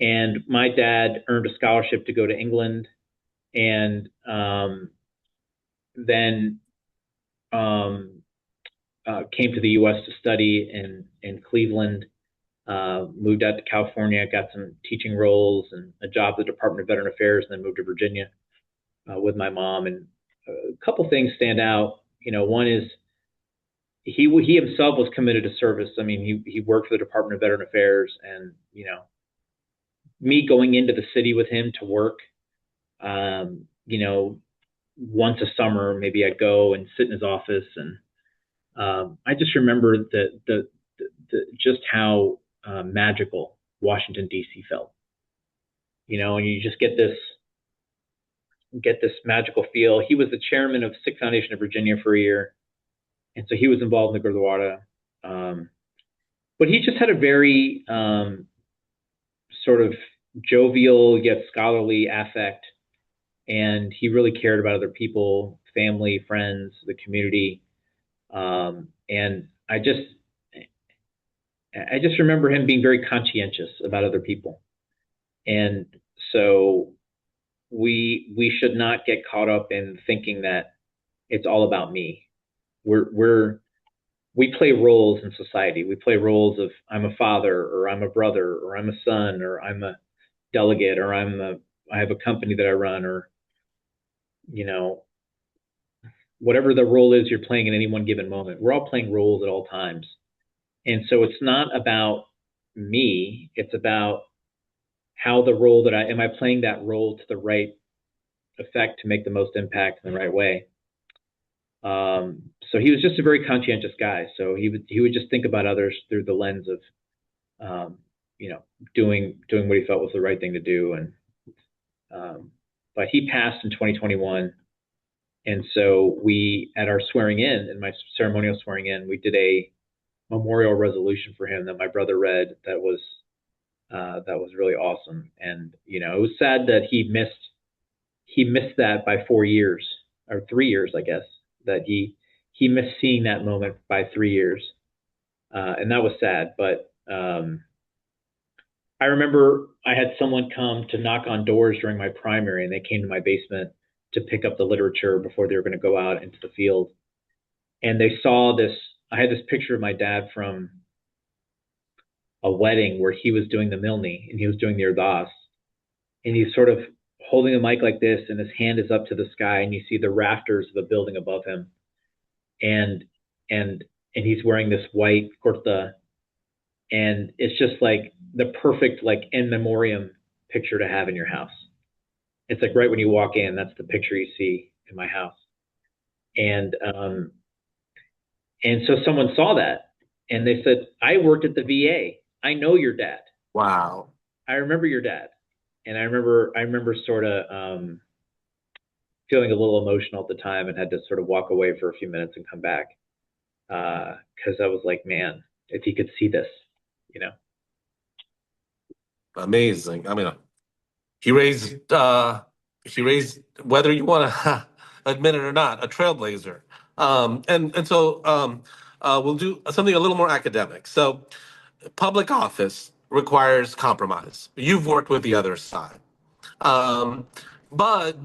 And my dad earned a scholarship to go to England, and then came to the U.S. to study in Cleveland. Moved out to California, got some teaching roles and a job at the Department of Veteran Affairs, and then moved to Virginia with my mom. And a couple things stand out. One is he himself was committed to service. I mean, he worked for the Department of Veteran Affairs, and me going into the city with him to work, once a summer, maybe I'd go and sit in his office, and I just remember the just how magical Washington D.C. felt, and you just get this magical feel. He was the chairman of Sikh Foundation of Virginia for a year, and so he was involved in the Gurdwara. But he just had a very sort of jovial yet scholarly affect, and he really cared about other people, family, friends, the community. And I just remember him being very conscientious about other people. And so we should not get caught up in thinking that it's all about me. We play roles in society. We play roles of I'm a father, or I'm a brother, or I'm a son, or I'm a delegate, or I have a company that I run, or whatever the role is you're playing in any one given moment. We're all playing roles at all times. And so it's not about me, it's about how the role that am I playing that role to the right effect to make the most impact in the right way. So he was just a very conscientious guy. So he would just think about others through the lens of, doing what he felt was the right thing to do. And but he passed in 2021, and so we, at our swearing in my ceremonial swearing in, we did a memorial resolution for him that my brother read. That was really awesome. And it was sad that he missed that by 4 years, or 3 years, I guess, that he missed seeing that moment by 3 years. And that was sad. But I remember I had someone come to knock on doors during my primary, and they came to my basement to pick up the literature before they were going to go out into the field. And they saw this. I had this picture of my dad from a wedding where he was doing the Milne and he was doing the Ardas. And he's sort of holding a mic like this, and his hand is up to the sky, and you see the rafters of the building above him. And he's wearing this white kurta. And it's just like the perfect, like, in memoriam picture to have in your house. It's like right when you walk in, that's the picture you see in my house. And so someone saw that, and they said, I worked at the VA. I know your dad. Wow. I remember your dad. And I remember sort of feeling a little emotional at the time, and had to sort of walk away for a few minutes and come back. Because I was like, man, if he could see this, Amazing. I mean, he raised, whether you want to admit it or not, a trailblazer. So we'll do something a little more academic. So, public office, requires compromise. You've worked with the other side. But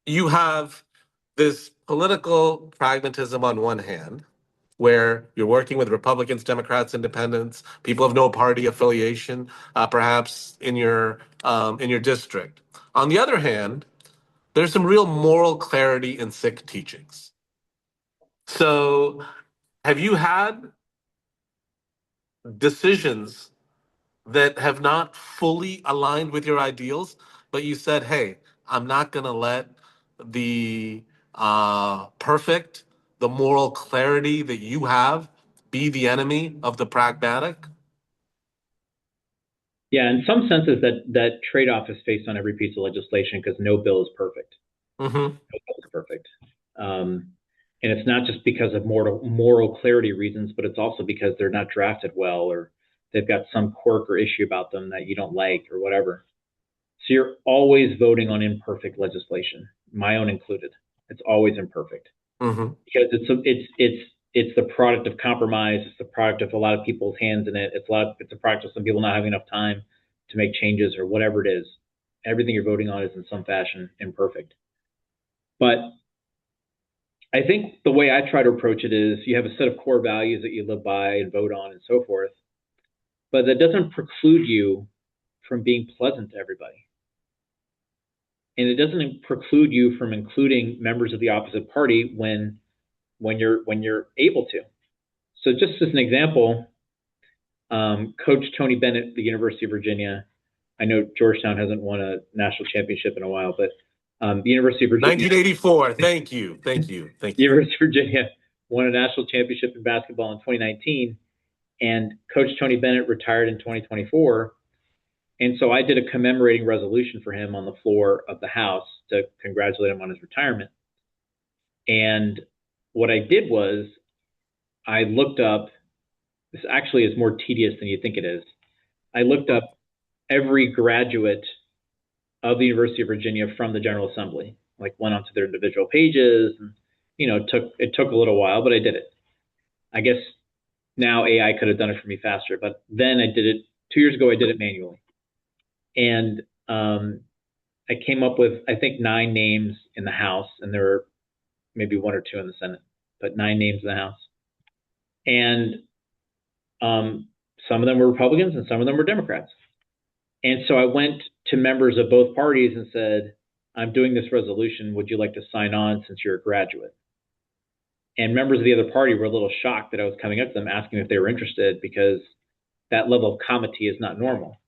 you have this political pragmatism on one hand, where you're working with Republicans, Democrats, Independents, people of no party affiliation, perhaps in your district. On the other hand, there's some real moral clarity in Sikh teachings. So, have you had decisions that have not fully aligned with your ideals, but you said, hey, I'm not going to let the the moral clarity that you have be the enemy of the pragmatic? Yeah, in some senses, that trade-off is faced on every piece of legislation because no bill is perfect. Mm-hmm. No bill is perfect. And it's not just because of moral clarity reasons, but it's also because they're not drafted well, or they've got some quirk or issue about them that you don't like or whatever. So you're always voting on imperfect legislation, my own included. It's always imperfect Mm-hmm. because it's the product of compromise. It's the product of a lot of people's hands in it. It's a product of some people not having enough time to make changes or whatever it is. Everything you're voting on is in some fashion imperfect. But I think the way I try to approach it is you have a set of core values that you live by and vote on and so forth, but that doesn't preclude you from being pleasant to everybody. And it doesn't preclude you from including members of the opposite party when you're able to. So just as an example, Coach Tony Bennett, the University of Virginia, I know Georgetown hasn't won a national championship in a while, but the University of Virginia, 1984. Thank you. The University of Virginia won a national championship in basketball in 2019, and Coach Tony Bennett retired in 2024. And so I did a commemorating resolution for him on the floor of the House to congratulate him on his retirement. And what I did was I looked up, this actually is more tedious than you think it is. I looked up every graduate of the University of Virginia from the General Assembly, like went onto their individual pages, and it took a little while, but I did it. I guess now AI could have done it for me faster, but then I did it 2 years ago. I did it manually, and I came up with, I think, 9 names in the House, and there were maybe 1 or 2 in the Senate, but 9 names in the House. And some of them were Republicans and some of them were Democrats. And so I went to members of both parties and said, I'm doing this resolution. Would you like to sign on since you're a graduate? And members of the other party were a little shocked that I was coming up to them asking if they were interested, because that level of comity is not normal.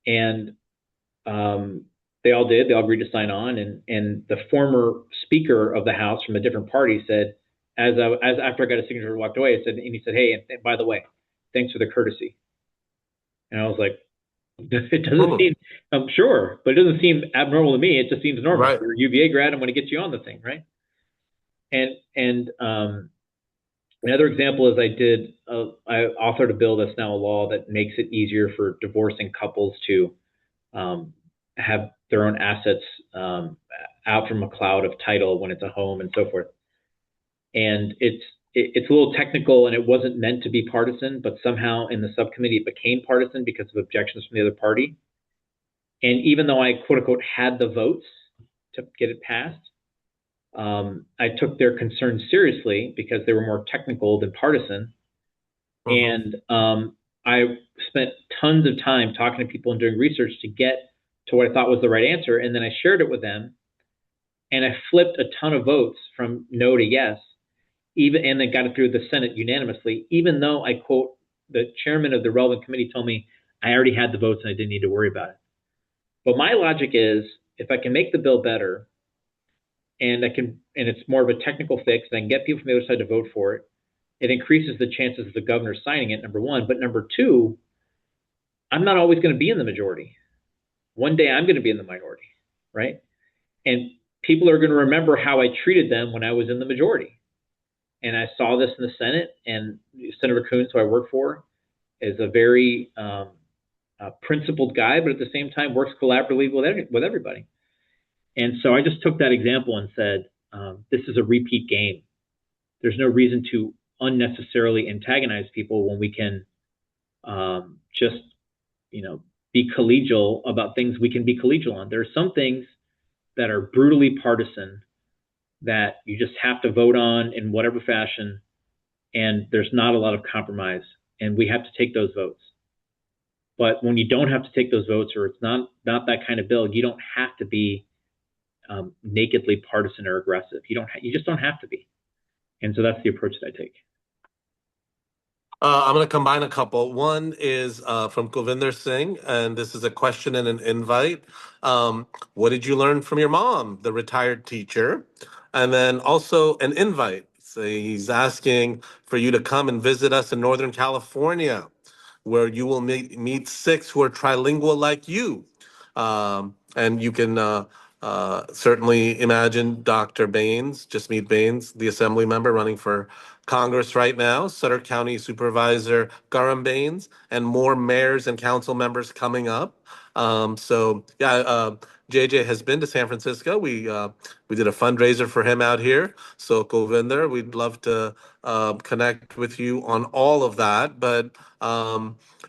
And they all did. They all agreed to sign on. And the former Speaker of the House from a different party said, as after I got a signature and walked away, he said, hey, and by the way, thanks for the courtesy. And I was like, it doesn't seem, I'm sure, but it doesn't seem abnormal to me. It just seems normal. Right. You're a UVA grad, I'm going to get you on the thing, right? And another example is I authored a bill that's now a law that makes it easier for divorcing couples to have their own assets out from a cloud of title when it's a home and so forth. And it's a little technical, and it wasn't meant to be partisan, but somehow in the subcommittee it became partisan because of objections from the other party. And even though I, quote unquote, had the votes to get it passed, I took their concerns seriously because they were more technical than partisan. And I spent tons of time talking to people and doing research to get to what I thought was the right answer. And then I shared it with them, and I flipped a ton of votes from no to yes, and then got it through the Senate unanimously, even though I quote, the chairman of the relevant committee told me I already had the votes and I didn't need to worry about it. But my logic is, if I can make the bill better, and it's more of a technical fix, and I can get people from the other side to vote for it, it increases the chances of the governor signing it, number one. But number two, I'm not always going to be in the majority. One day I'm going to be in the minority, right? And people are going to remember how I treated them when I was in the majority. And I saw this in the Senate, and Senator Coons, who I work for, is a very principled guy, but at the same time works collaboratively with everybody. And so I just took that example and said, this is a repeat game. There's no reason to unnecessarily antagonize people when we can just be collegial about things we can be collegial on. There are some things that are brutally partisan that you just have to vote on in whatever fashion, and there's not a lot of compromise, and we have to take those votes. But when you don't have to take those votes, or it's not that kind of bill, you don't have to be nakedly partisan or aggressive. You just don't have to be. And so that's the approach that I take. I'm going to combine a couple. One is from Govinder Singh, and this is a question and an invite. What did you learn from your mom, the retired teacher? And then also an invite. So he's asking for you to come and visit us in Northern California, where you will meet Sikhs who are trilingual like you. And you can certainly imagine Dr. Baines, just meet Baines, the assembly member running for Congress right now, Sutter County Supervisor Garam Baines, and more mayors and council members coming up. JJ has been to San Francisco. We did a fundraiser for him out here. So Govinder, we'd love to connect with you on all of that. But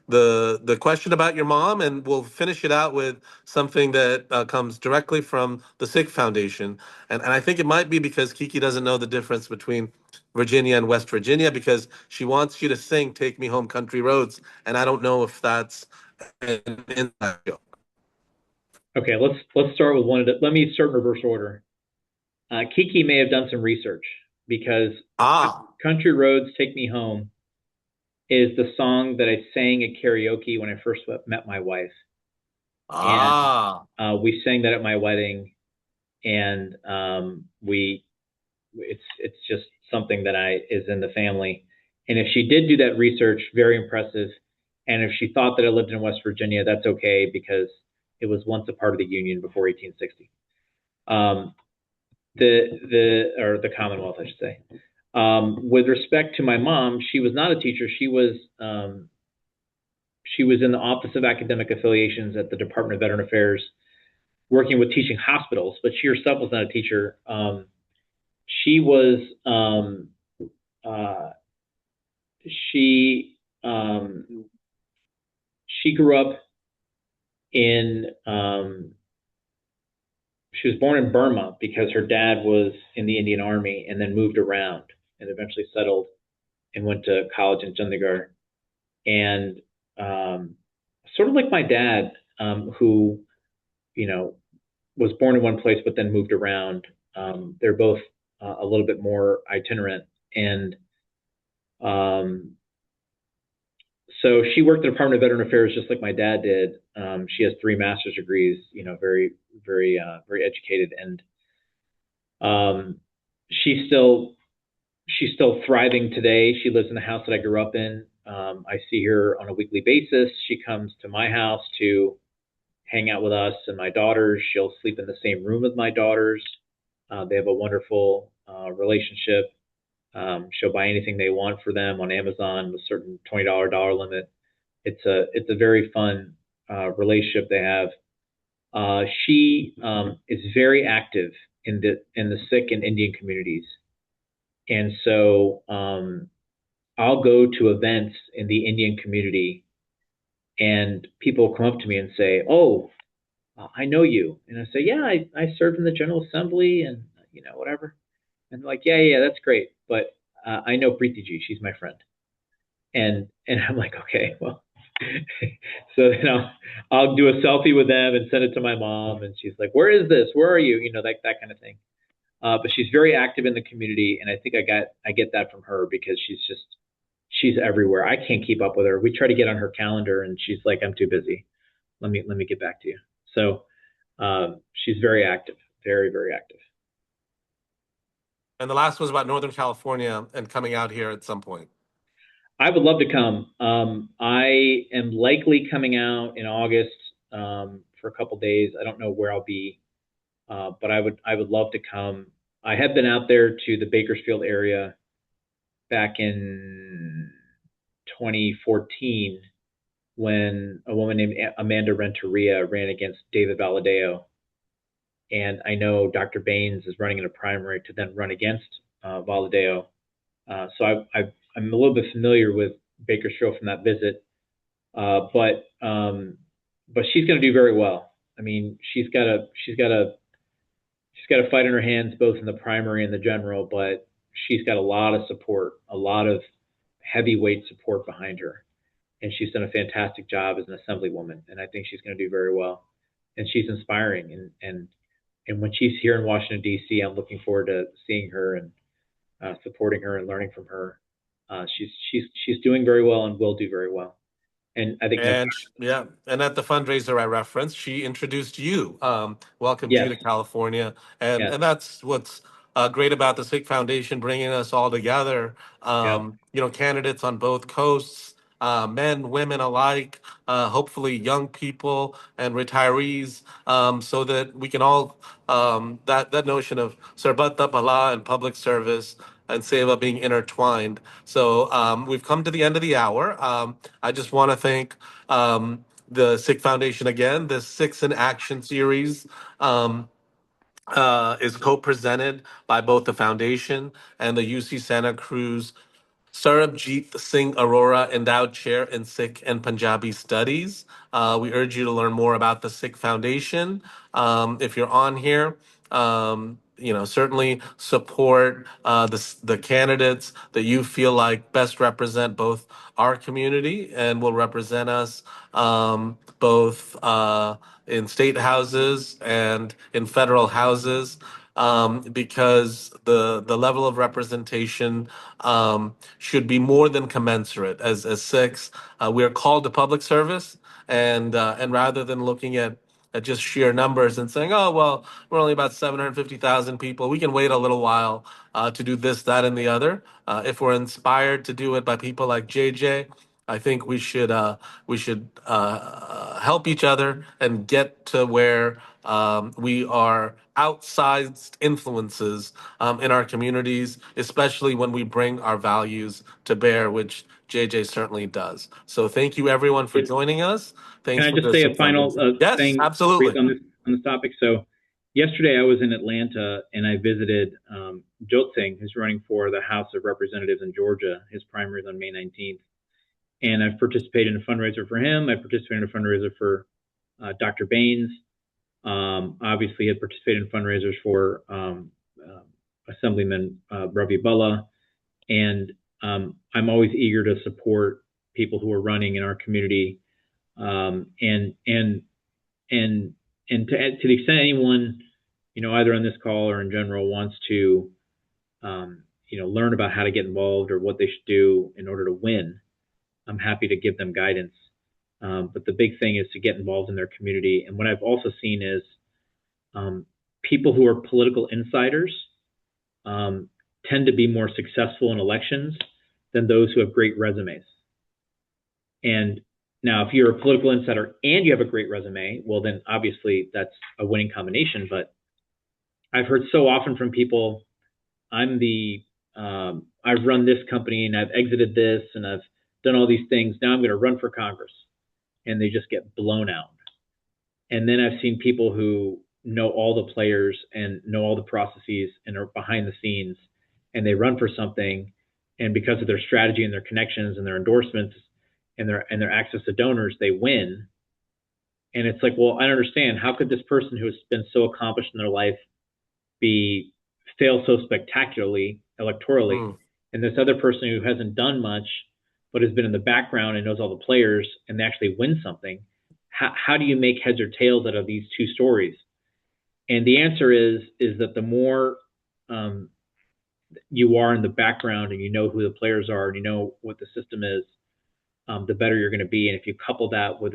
the question about your mom, and we'll finish it out with something that comes directly from the Sikh Foundation. And I think it might be because Kiki doesn't know the difference between Virginia and West Virginia, because she wants you to sing "Take Me Home, Country Roads," and I don't know if that's an inside joke. Okay, let's start with one of the. Let me start in reverse order. Kiki may have done some research, because "Country Roads, Take Me Home" is the song that I sang at karaoke when I first met my wife. And we sang that at my wedding, and it's just something that is in the family. And if she did do that research, very impressive. And if she thought that I lived in West Virginia, that's okay, because it was once a part of the Union before 1860. The Commonwealth, I should say. With respect to my mom, she was not a teacher. She was in the Office of Academic Affiliations at the Department of Veteran Affairs, working with teaching hospitals, but she herself was not a teacher. She grew up in, she was born in Burma because her dad was in the Indian Army, and then moved around and eventually settled and went to college in Chandigarh. And sort of like my dad, who, was born in one place but then moved around. They're both a little bit more itinerant. And so she worked at the Department of Veteran Affairs just like my dad did. She has 3 master's degrees, very, very, very educated. And she's still thriving today. She lives in the house that I grew up in. I see her on a weekly basis. She comes to my house to hang out with us and my daughters. She'll sleep in the same room with my daughters. They have a wonderful relationship. She'll buy anything they want for them on Amazon with a certain $20 dollar limit. It's a very fun relationship they have. She is very active in the Sikh and Indian communities, and so I'll go to events in the Indian community, and people come up to me and say, "Oh, I know you," and I say, "Yeah, I served in the General Assembly and whatever." And they're like, yeah, that's great, but I know Preeti ji, she's my friend. And I'm like, okay, well, so I'll do a selfie with them and send it to my mom, and she's like, "Where is this? Where are you?" That kind of thing. But she's very active in the community, and I think I get that from her, because she's everywhere. I can't keep up with her. We try to get on her calendar, and she's like, "I'm too busy. Let me get back to you." So she's very active, very, very active. And the last was about Northern California and coming out here at some point. I would love to come. I am likely coming out in August for a couple days. I don't know where I'll be, but I would love to come. I have been out there to the Bakersfield area back in 2014 when a woman named Amanda Renteria ran against David Valadao. And I know Dr. Baines is running in a primary to then run against Valadao. So I'm a little bit familiar with Bakersfield from that visit. But she's going to do very well. I mean, she's got a fight in her hands both in the primary and the general, but she's got a lot of support, a lot of heavyweight support behind her, and she's done a fantastic job as an assemblywoman, and I think she's going to do very well. And she's inspiring, and when she's here in Washington D.C., I'm looking forward to seeing her and supporting her and learning from her. She's doing very well and will do very well. And I think And yeah, and at the fundraiser I referenced, she introduced you, welcomed you yes, to California, and yes, and that's what's great about the Sikh Foundation bringing us all together. yeah, Candidates on both coasts, men, women alike, hopefully young people and retirees, so that we can all that notion of Sarbat da Bhala and public service and Seva being intertwined. So we've come to the end of the hour. I just want to thank the Sikh Foundation again. This Sikhs in Action series is co-presented by both the foundation and the UC Santa Cruz Sarabjit Singh Arora, Endowed Chair in Sikh and Punjabi Studies. We urge you to learn more about the Sikh Foundation. If you're on here, certainly support the candidates that you feel like best represent both our community and will represent us both in state houses and in federal houses. Because the level of representation should be more than commensurate. As Sikhs, we are called to public service, and rather than looking at just sheer numbers and saying, oh well, we're only about 750,000 people, we can wait a little while to do this, that, and the other. If we're inspired to do it by people like JJ, I think we should help each other and get to where we are outsized influences in our communities, especially when we bring our values to bear, which JJ certainly does. So thank you everyone for joining us. Can Thanks I for just the say a final Foundation. Yes, thing absolutely. on this topic? So, yesterday I was in Atlanta and I visited Jot Singh, who's running for the House of Representatives in Georgia. His primary is on May 19th, and I've participated in a fundraiser for him. I participated in a fundraiser for Dr. Baines. Obviously, had participated in fundraisers for Assemblyman Ravi Bhala, and I'm always eager to support people who are running in our community. And to the extent anyone, either on this call or in general wants to, learn about how to get involved or what they should do in order to win, I'm happy to give them guidance. But the big thing is to get involved in their community. And what I've also seen is people who are political insiders tend to be more successful in elections than those who have great resumes. And now, if you're a political insider and you have a great resume, well, then obviously that's a winning combination. But I've heard so often from people, I've run this company and I've exited this and I've done all these things. Now I'm going to run for Congress. And they just get blown out. And then I've seen people who know all the players and know all the processes and are behind the scenes, and they run for something, and because of their strategy and their connections and their endorsements and their access to donors, they win. And it's like, well, I don't understand. How could this person who has been so accomplished in their life fail so spectacularly electorally? And this other person who hasn't done much but has been in the background and knows all the players and they actually win something? How do you make heads or tails out of these two stories? And the answer is that the more you are in the background and you know who the players are and you know what the system is, the better you're going to be. And if you couple that with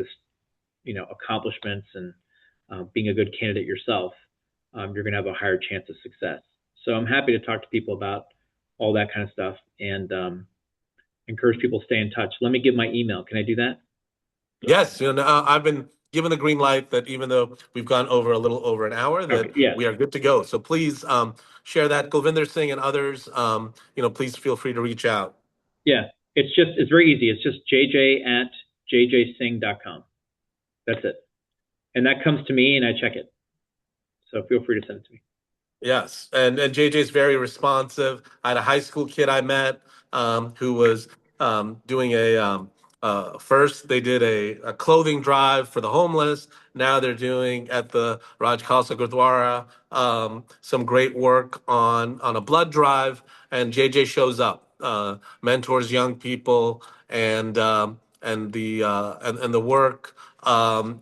accomplishments and being a good candidate yourself, you're going to have a higher chance of success. So I'm happy to talk to people about all that kind of stuff and encourage people to stay in touch. Let me give my email. Can I do that? Yes, I've been given the green light that even though we've gone over a little over an hour, that Okay, yes. we are good to go. So please share that. Govinder Singh and others, please feel free to reach out. Yeah, it's very easy. It's just jj@jjsingh.com. That's it. And that comes to me and I check it. So feel free to send it to me. Yes, and JJ is very responsive. I had a high school kid I met who was doing a First, they did a clothing drive for the homeless. Now they're doing at the Raj Khalsa Gurdwara some great work on a blood drive. And JJ shows up, mentors young people, and the work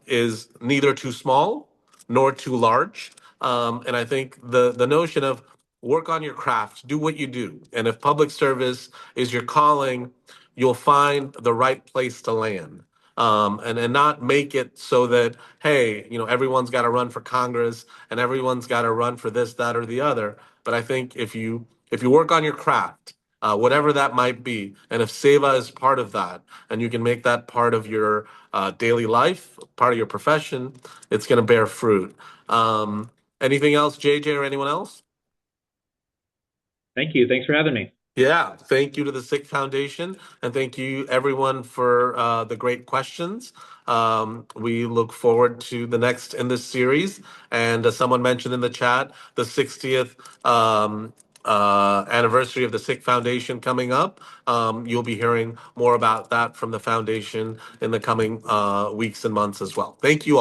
is neither too small nor too large. And I think the notion of work on your craft, do what you do, and if public service is your calling, you'll find the right place to land. And not make it so that, hey, everyone's got to run for Congress and everyone's got to run for this, that, or the other. But I think if you work on your craft, whatever that might be, and if Seva is part of that, and you can make that part of your daily life, part of your profession, it's going to bear fruit. Anything else, JJ, or anyone else? Thank you. Thanks for having me. Yeah, thank you to the Sikh Foundation, and thank you everyone for the great questions. We look forward to the next in this series. And as someone mentioned in the chat, the 60th anniversary of the Sikh Foundation coming up. You'll be hearing more about that from the foundation in the coming weeks and months as well. Thank you all.